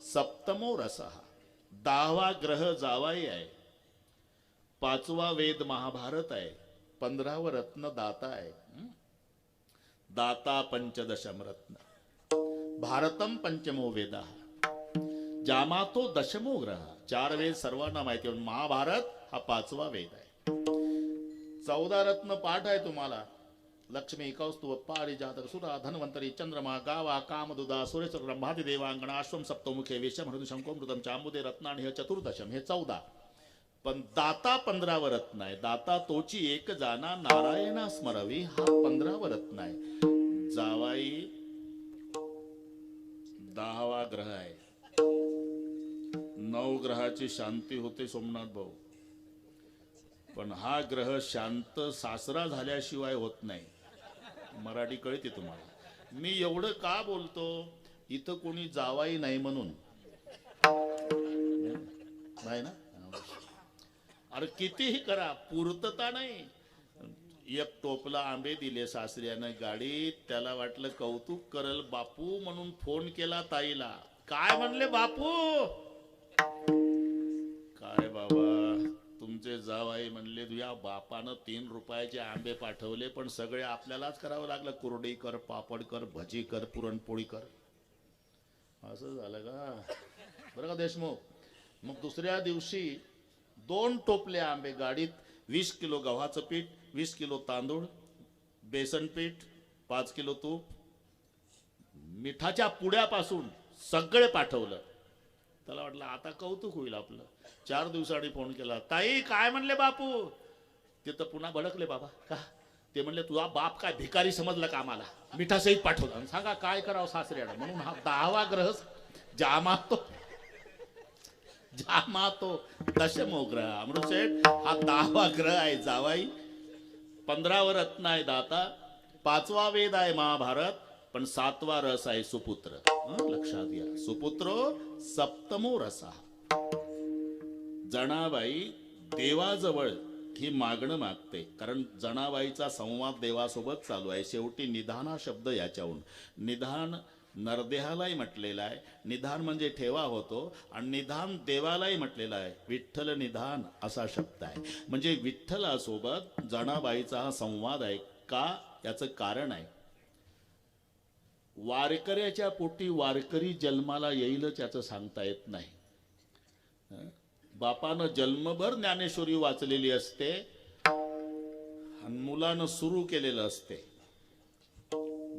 सप्तमो रसः. 10वा ग्रह जावाई आहे. 5वा वेद महाभारत आहे. 15वं रत्न दाता आहे. दाता पंचदशम रत्न. भारतम पंचमो वेद. जामातो दशमो ग्रह. 4 वेद सर्वांना माहिती आहे. महाभारत हा 5वा वेद आहे. 14 रत्न पाठ आहे तुम्हाला. लक्ष्मी, कौस्तुभ, पारिजातक, सुरा, धन्वंतरी, चंद्रमा, गावा, कामदुदा, सुरेश, ब्रह्मादि देवांगण, अश्वम सप्तमुखे, वेशम, हृदय, शंकोमृतम, चांबुदे, रत्नाणी, हे 14दशम, हे 14. पण दाता 15 रत्न आहे. दाता तोची एक जाना नारायणा स्मरावी हा 15 रत्न आहे. जावाई 10वा ग्रह आहे. 9 ग्रहाची शांती होते सोमनाथ भाऊ, पण हा ग्रह शांत सासरा झाल्याशिवाय होत नाही. मराठी कळते तुम्हाला. मी एवढं का बोलतो, इथं कोणी जावाई नाही म्हणून नाही ना. अरे कितीही करा पूर्तता नाही. एक टोपला आंबे दिले सासऱ्यानं गाडीत, त्याला वाटलं कौतुक करल बापू म्हणून फोन केला ताईला. काय म्हणले बापू? काय बाबा तुमचे जावाई म्हणले तुझ्या बापानं 3 रुपयाचे आंबे पाठवले, पण सगळे आपल्यालाच करावं लागलं. कुरडई कर, पापड कर, भजी कर, पुरणपोळी कर. असं झालं का बरं का देशमुख. मग दुसऱ्या दिवशी 2 टोपले आंबे गाडीत, 20 किलो गव्हाचं पीठ, 20 किलो तांदूळ, बेसन पीठ, 5 किलो तूप, मिठाच्या पुड्यापासून सगळे पाठवलं. त्याला वाटलं आता कौतुक होईल आपलं. 4 दिवसांनी फोन केला, ताई काय म्हणले बापू? तिथं पुन्हा भडकले बाबा. का? ते म्हणले तुझा बाप काय भिकारी समजलं का आम्हाला, मिठासहित पाठवलं. आणि सांगा काय करावं सासऱ्याला. म्हणून हा 10वा ग्रह जामातो दशमो ग्रह अमृतसेठ हा 10वा ग्रह आहे. जावाई 15व रत्न आहे दाता, 5वा वेद आहे महाभारत, पण 7वा रस आहे सुपुत्र. लक्षात घ्या, सुपुत्रो सप्तमो रसा. जनाबाई देवाजवळ ही मागणं मागते, कारण जनाबाईचा संवाद देवासोबत चालू आहे. शेवटी निधान हा शब्द याच्याहून, निधान नरदेहालाही म्हटलेला आहे. निधान म्हणजे ठेवा होतो, आणि निधान देवालाही म्हटलेला आहे. विठ्ठल निधान असा शब्द आहे. म्हणजे विठ्ठलासोबत जनाबाईचा हा संवाद आहे. का? याचं कारण आहे. वारकऱ्याच्या पोटी वारकरी जन्माला येईलच याचं सांगता येत नाही. बापानं जन्मभर ज्ञानेश्वरी वाचलेली असते आणि मुलानं सुरू केलेलं असते.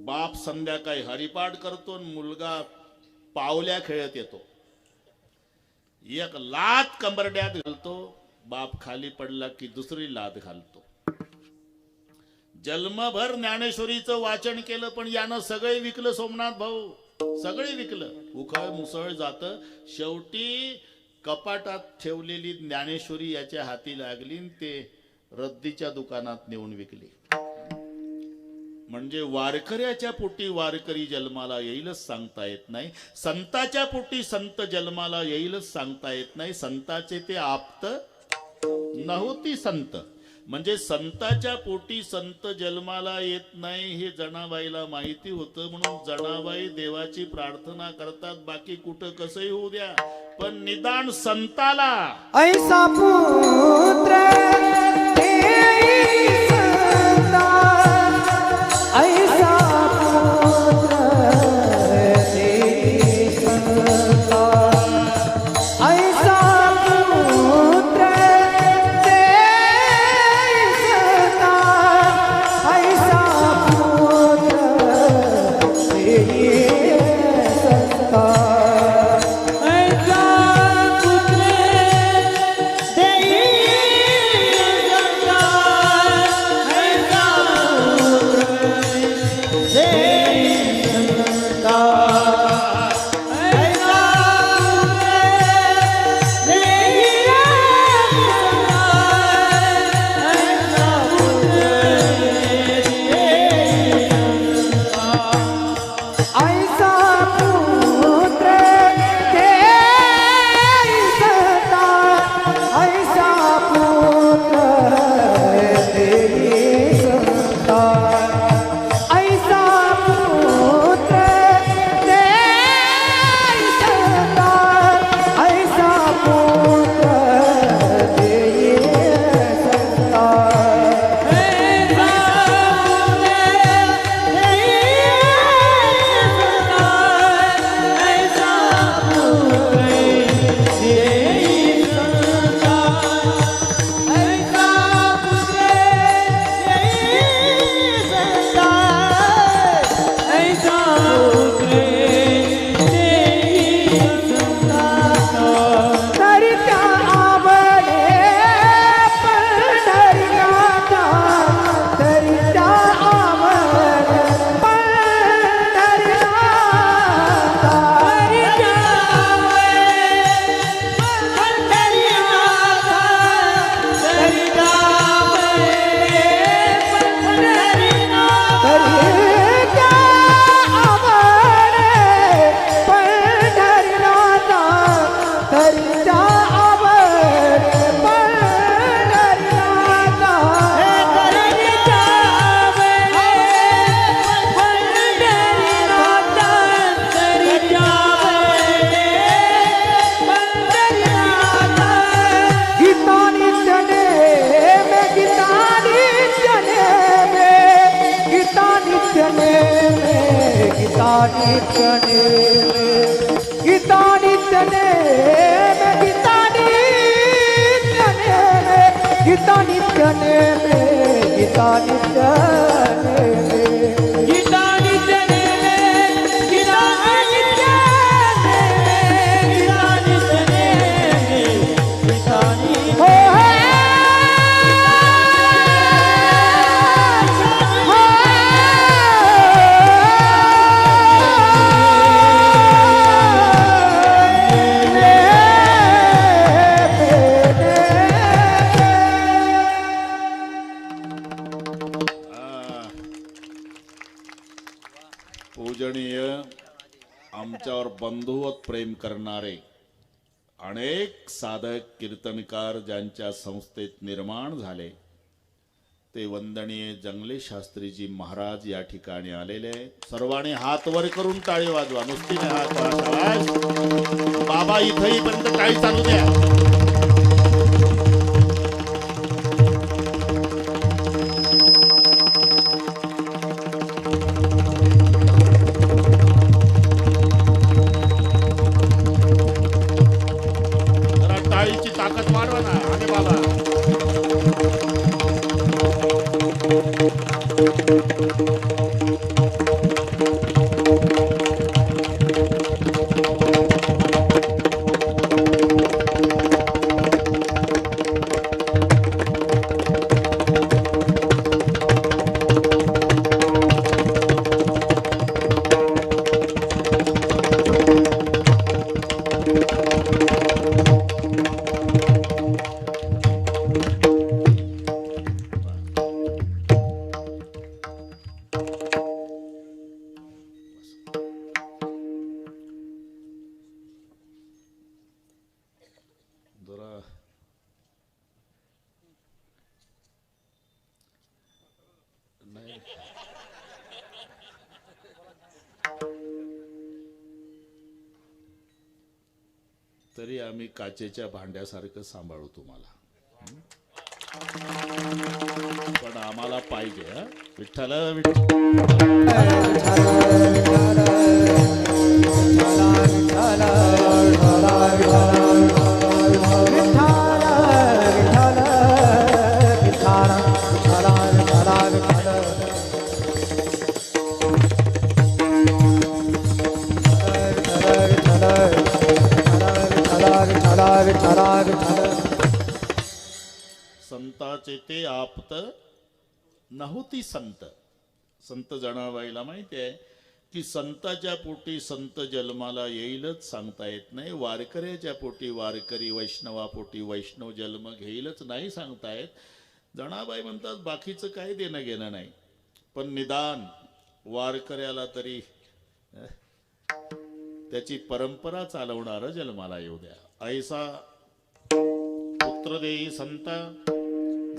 बाप संध्याकाळी हरिपाठ करतो आणि मुलगा पावल्या खेळत येतो. एक लात कंबरड्यात घालतो, बाप खाली पडला की दुसरी लात घालतो. जन्मभर ज्ञानेश्वरीचं वाचन केलं, पण यानं सगळे विकलं सोमनाथ भाऊ, सगळे विकलं. उखळ मुसळ जात. शेवटी कपाटात ठेवलेली ज्ञानेश्वरी याच्या हाती लागली, ते रद्दीच्या दुकानात नेऊन विकली. म्हणजे वारकऱ्याच्या पोटी वारकरी जन्माला येईलच सांगता येत नाही. संताच्या पोटी संत जन्माला येईलच सांगता येत नाही. संताचे ते आप्त नव्हती संत. म्हणजे संताच्या पोटी संत जन्माला येत नाही हे जनाबाईला माहिती होतं. म्हणून जनाबाई देवाची प्रार्थना करतात, बाकी कुठं कसंही होऊ द्या, पण निदान संताला ऐसा पुत्र देई संता, ऐसा पुत्र देई संता, ऐसा पुत्र देई संता, ऐसा पुत्र देई संता. ऐसा पुत्र देई नित्य नेमे गीता नित्य नेमे गीता नित्य नेमे गीता नित्य नेमे गीता नित्य नेमे गीता नित्य नेमे गीता नित्य नेमे गीता नित्य नेमे गीता नित्य हो पूजनीय आमच्यावर बंधुवत प्रेम करणारे अनेक साधक कीर्तनकार ज्यांच्या संस्थेत निर्माण झाले ते वंदनीय जंगले शास्त्रीजी महाराज या ठिकाणी आलेले आहेत. सर्वांनी हात वर करून टाळी वाजवा. नुसती नाही हात वर. शाबास. बाबा इथंही पर्यंत टाळी चालू द्या. जरा टाळीची ताकद वाढवा ना. अरे बाबा जरा नाही तरी आम्ही काचेच्या भांड्यासारखं सांभाळू तुम्हाला. पण आम्हाला पाहिजे. हा विठ्ठल संताचे ते आप्त नव्हती संत. संत जनाबाईला माहिती आहे की संताच्या पोटी संत जन्माला येईलच सांगता येत नाही. वारकऱ्याच्या पोटी वारकरी वैष्णवापोटी वैष्णव जन्म घेईलच नाही सांगता येत. जनाबाई म्हणतात बाकीचं काही देणं घेणं नाही, पण निदान वारकऱ्याला तरी त्याची परंपरा चालवणारं जन्माला येऊ द्या. ऐसा पुत्र देई संता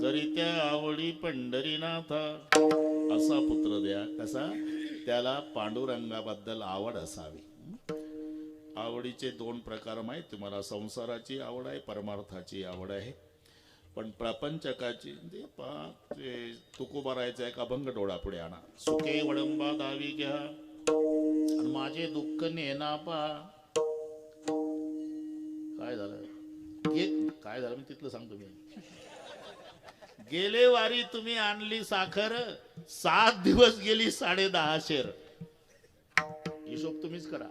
जरी त्या आवडी पंढरीनाथा. असा पुत्र द्या. कसा? त्याला पांडुरंगाबद्दल आवड असावी. आवडीचे दोन प्रकार माहीत तुम्हाला. संसाराची आवड आहे, परमार्थाची आवड आहे. पण प्रपंचकाची तुकोबा राहायचा एक अभंग डोळा पुढे आणा. सुखे वडंबा दावी घ्या आणि माझे दुःख नेना पा. काय झालं? काय झालं मी तिथलं सांगतो. मी गेले वारी तुम्ही आणली साखर, 7 दिवस गेली 10.5 शेर. हिशोब तुम्हीच करा.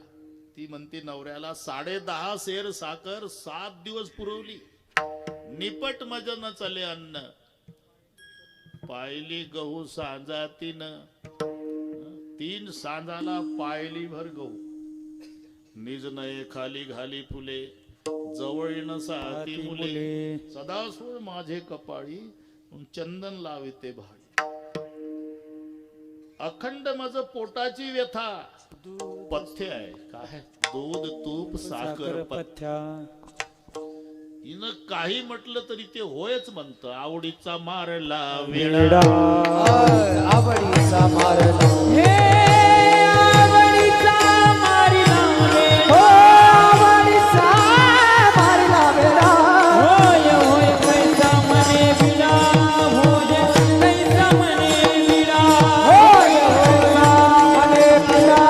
ती म्हणते नवऱ्याला 10.5 शेर साखर 7 दिवस पुरवली. निपट मज न चले अन्न पायली गहू सांजा 3 सांजाला पायली भर गहू. निज नये खाली घाली फुले जवळ न साती मुले. सदासूळ माझे कपाळी चंदन लाविते भाळी. अखंड मज पोटाची व्यथा पथ्य आहे. काय? दूध तूप साखर पथ्य. हिनं काही म्हटलं तरी ते होयच म्हणतं. आवडीचा मारला वेडा आवडीचा मारला हे आवडीचा मारिला हो आवडीचा मारला वेडा. होय होय कैसा मने विडा होय कैसा मने विडा होय होय मने पिडा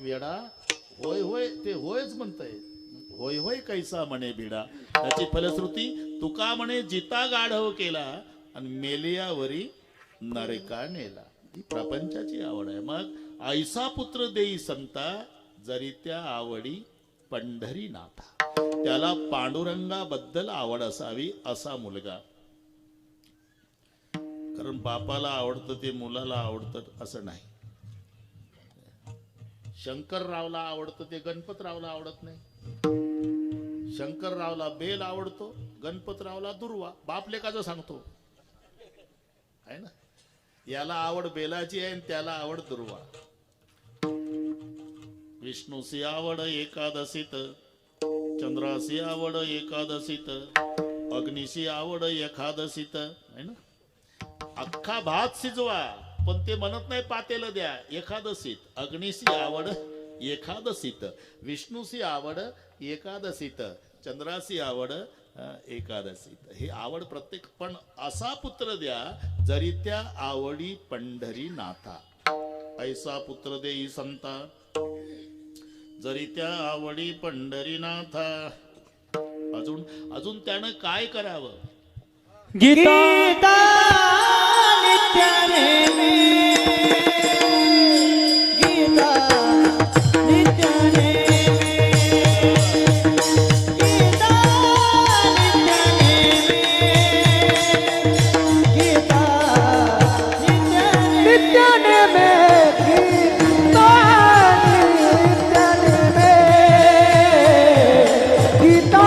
वेडा होय होय ते होयच म्हणतंय होय होय कैसा म्हणे भिडा. त्याची फलश्रुती तुका म्हणे जिता गाढव केला आणि मेलियावरी नरका नेला. ही प्रपंचाची आवड आहे. मग ऐसा पुत्र देई संता जरी त्या आवडी पंढरीनाथा. त्याला पांडुरंगाबद्दल आवड असावी असा मुलगा. कारण बापाला आवडतं ते मुलाला आवडतं असं नाही. शंकररावला आवडतं ते गणपतरावला आवडत नाही. शंकररावला बेल आवडतो, गणपतरावला दुर्वा. बाप लेकाचं सांगतो आहे ना. याला आवड बेलाची आहे आणि त्याला आवड दुर्वा. विष्णूसी आवड एकादशीत, चंद्रासी आवड एकादशीत, अग्निशी आवड एकादशीत आहे ना. अख्खा भात शिजवा पण ते म्हणत नाही पातेलं द्या एकादशीत. अग्निशी आवड एकादशीत, विष्णूशी आवड एकादशीत, चंद्राशी आवड एकादशीत. हे आवड प्रत्येक. पण असा पुत्र द्या जरी त्या आवडी पंढरीनाथा. ऐसा पुत्र देई संता जरी त्या आवडी पंढरीनाथा. अजून त्यानं काय करावं. गीता नित्याने गीता नित्याने गीता नित्याने गीता नित्याने में गीता नित्याने में गीता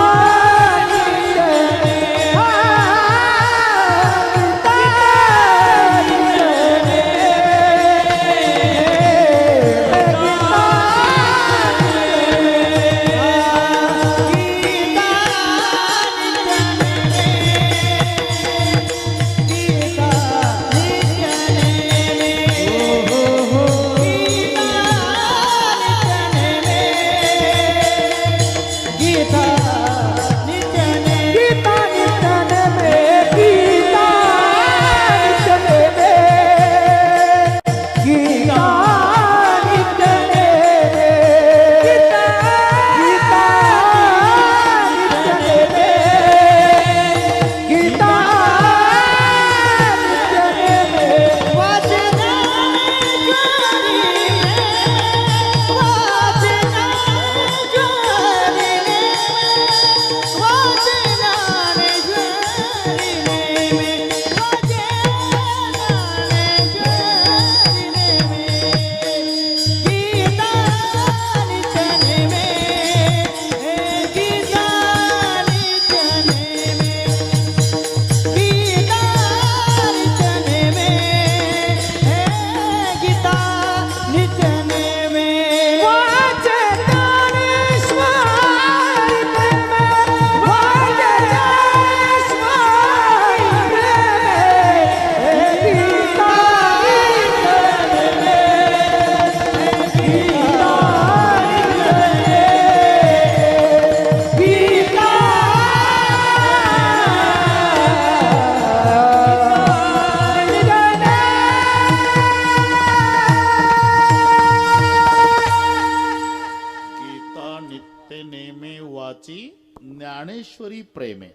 ज्ञानेश्वरी प्रेमे.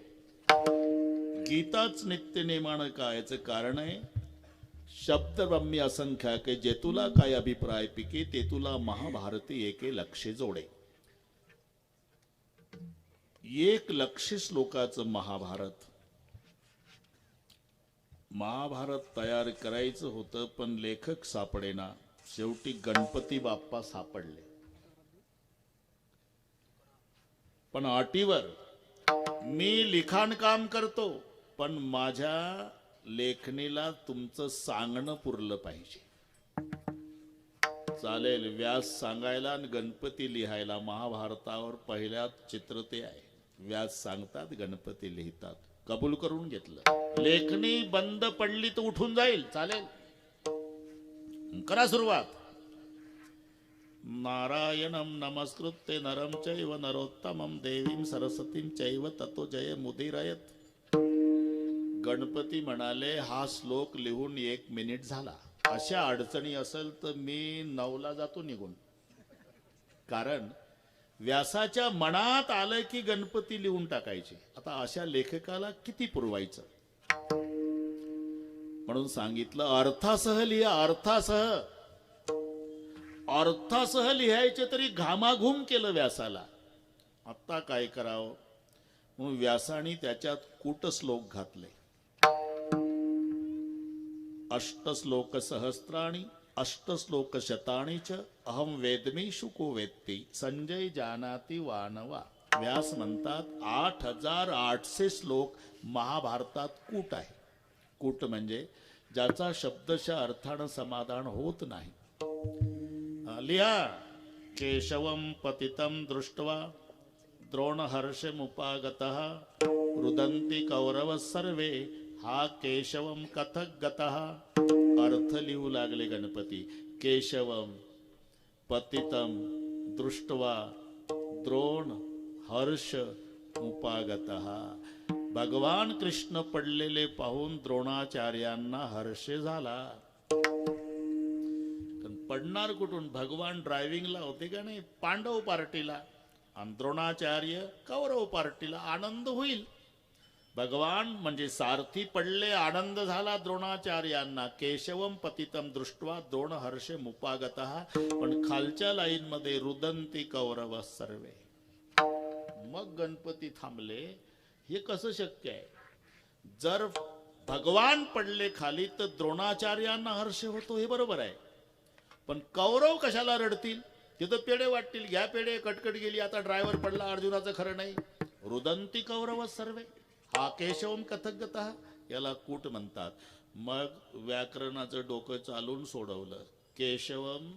गीताच नित्य नेमानं काय याचं कारण आहे. शब्द ब्रह्मी असंख्याके जे तुला काय अभिप्राय पिके ते तुला महाभारती एके लक्षे जोडे. 1,00,000 श्लोकाचं महाभारत. महाभारत तयार करायचं होतं पण लेखक सापडेना. शेवटी गणपती बाप्पा सापडले. पण अटीवर मी लिखाण काम करतो पण माझ्या लेखणीला तुमचं सांगणं पुरलं पाहिजे. चालेल. व्यास सांगायला आणि गणपती लिहायला. महाभारतावर पहिल्या चित्र ते आहे. व्यास सांगतात, गणपती लिहितात. कबूल करून घेतलं. लेखणी बंद पडली तर उठून जाईल. चालेल, करा सुरुवात. नारायणं नमस्कृत्य नरं चैव नरोत्तमं देवीं सरस्वतीं चैव ततो जय मुदीरयत. गणपती म्हणाले हा श्लोक लिहून 1 मिनिट झाला. अशा अडचणी असेल तर मी 9ला जातो निघून. कारण व्यासाच्या मनात आलं की गणपती लिहून टाकायचे. आता अशा लेखकाला किती पुरवायचं, म्हणून सांगितलं अर्थासह लिहा. अर्थासह लिहायचे तरी घामाघूम केलं व्यासाला. आता काय करावं म्हणून व्यासाने त्याच्यात कूटश्लोक घातले. अष्टश्लोक सहस्राणि अष्टश्लोक शतानि च अहम वेदमी शुको वेत्ती संजय जानाति वानवा. व्यास म्हणतात 8800 श्लोक महाभारतात कूट आहे. कूट म्हणजे ज्याचा शब्दशः अर्थानं समाधान होत नाही. लिहा. केशवम पतितं दृष्ट्वा द्रोणहर्षमुपागतः रुदन्ति कौरव सर्वे हा केशवम कथक गतः. अर्थ लिहू लागले गणपती. केशवम पतितं दृष्ट्वा द्रोण हर्ष उपागतः. भगवान कृष्ण पडलेले पाहून द्रोणाचार्यांना हर्ष झाला. पडणार कुठून, भगवान ड्रायव्हिंगला होते का नाही, पांडव पार्टीला, आणि द्रोणाचार्य कौरव पार्टीला. आनंद होईल. भगवान म्हणजे सारथी पडले, आनंद झाला द्रोणाचार्यांना. केशवम पतितम दृष्ट्वा द्रोण हर्ष मुपागतः. पण खालच्या लाईन मध्ये रुदंती कौरव सर्वे. मग गणपती थांबले. हे कसं शक्य आहे? जर भगवान पडले खाली तर द्रोणाचार्यांना हर्ष होतो, हे बरोबर आहे. पण कौरव कशाला रडतील? तिथं पेढे वाटतील, घ्या पेढे, कटकट गेली, आता ड्रायव्हर पडला, अर्जुनाचं खरं नाही. रुदंती कौरव सर्वे हा केशवम कथकगतः, याला कूट म्हणतात. मग व्याकरणाचं डोकं चालून सोडवलं. केशवम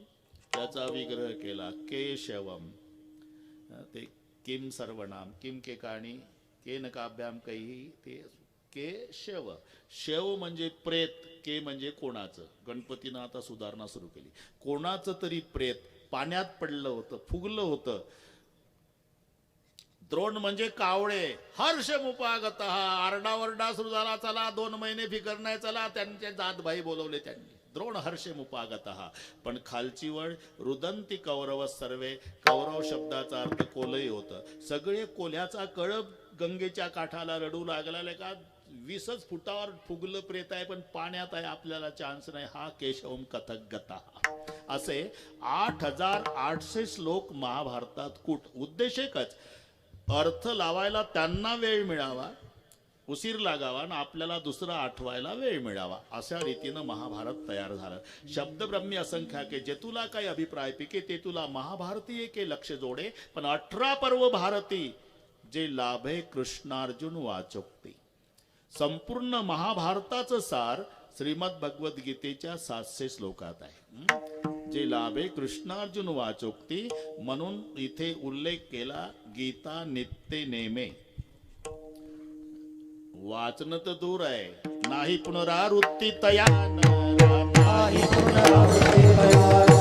त्याचा विग्रह केला. केशवम ते किम सर्वनाम, किम के काणी केन काभ्याम काही, ते केशव. शेव म्हणजे प्रेत, के म्हणजे कोणाचं. गणपतीनं आता सुधारणा सुरू केली. कोणाचं तरी प्रेत पाण्यात पडलं होतं, फुगलं होतं. द्रोण म्हणजे कावळे. हर्ष मुपागत, आरडावरडा सुरू झाला. चला 2 महिने फिकर नाही, चला त्यांचे जातभाई बोलवले त्यांनी. द्रोण हर्ष मुपागत. पण खालची वळ रुदंती कौरव सर्वे. कौरव शब्दाचा अर्थ कोलही होतं. सगळे कोल्ह्याचा कळप गंगेच्या काठाला रडू लागला. का 20 फुटावर फुगलं प्रेत आहे, पण पाण्यात आहे, आपल्याला चान्स नाही. हा केशवम कथक गता. असे 8800 श्लोक महाभारतात कूट. उद्देश एकच, अर्थ लावायला त्यांना वेळ मिळावा, उशीर लागावा, आणि आपल्याला दुसरा आठवायला वेळ मिळावा. अशा रीतीनं महाभारत तयार झालं. शब्द ब्रह्मी असंख्याके, जे तुला काही अभिप्राय पिके ते तुला महाभारतीय के लक्ष जोडे. पण 18 पर्व भारती जे लाभे कृष्णार्जुन वाचोक्ती. संपूर्ण महाभारताचं सार श्रीमद भगवद्गीतेच्या 700 श्लोकात आहे. जे लाभे कृष्णार्जुन वाचोक्ती, म्हणून इथे उल्लेख केला गीता नित्य नेमे. वाचन तर दूर आहे, नाही पुनरावृत्ती तया, नाही पुनरावृत्ती तया.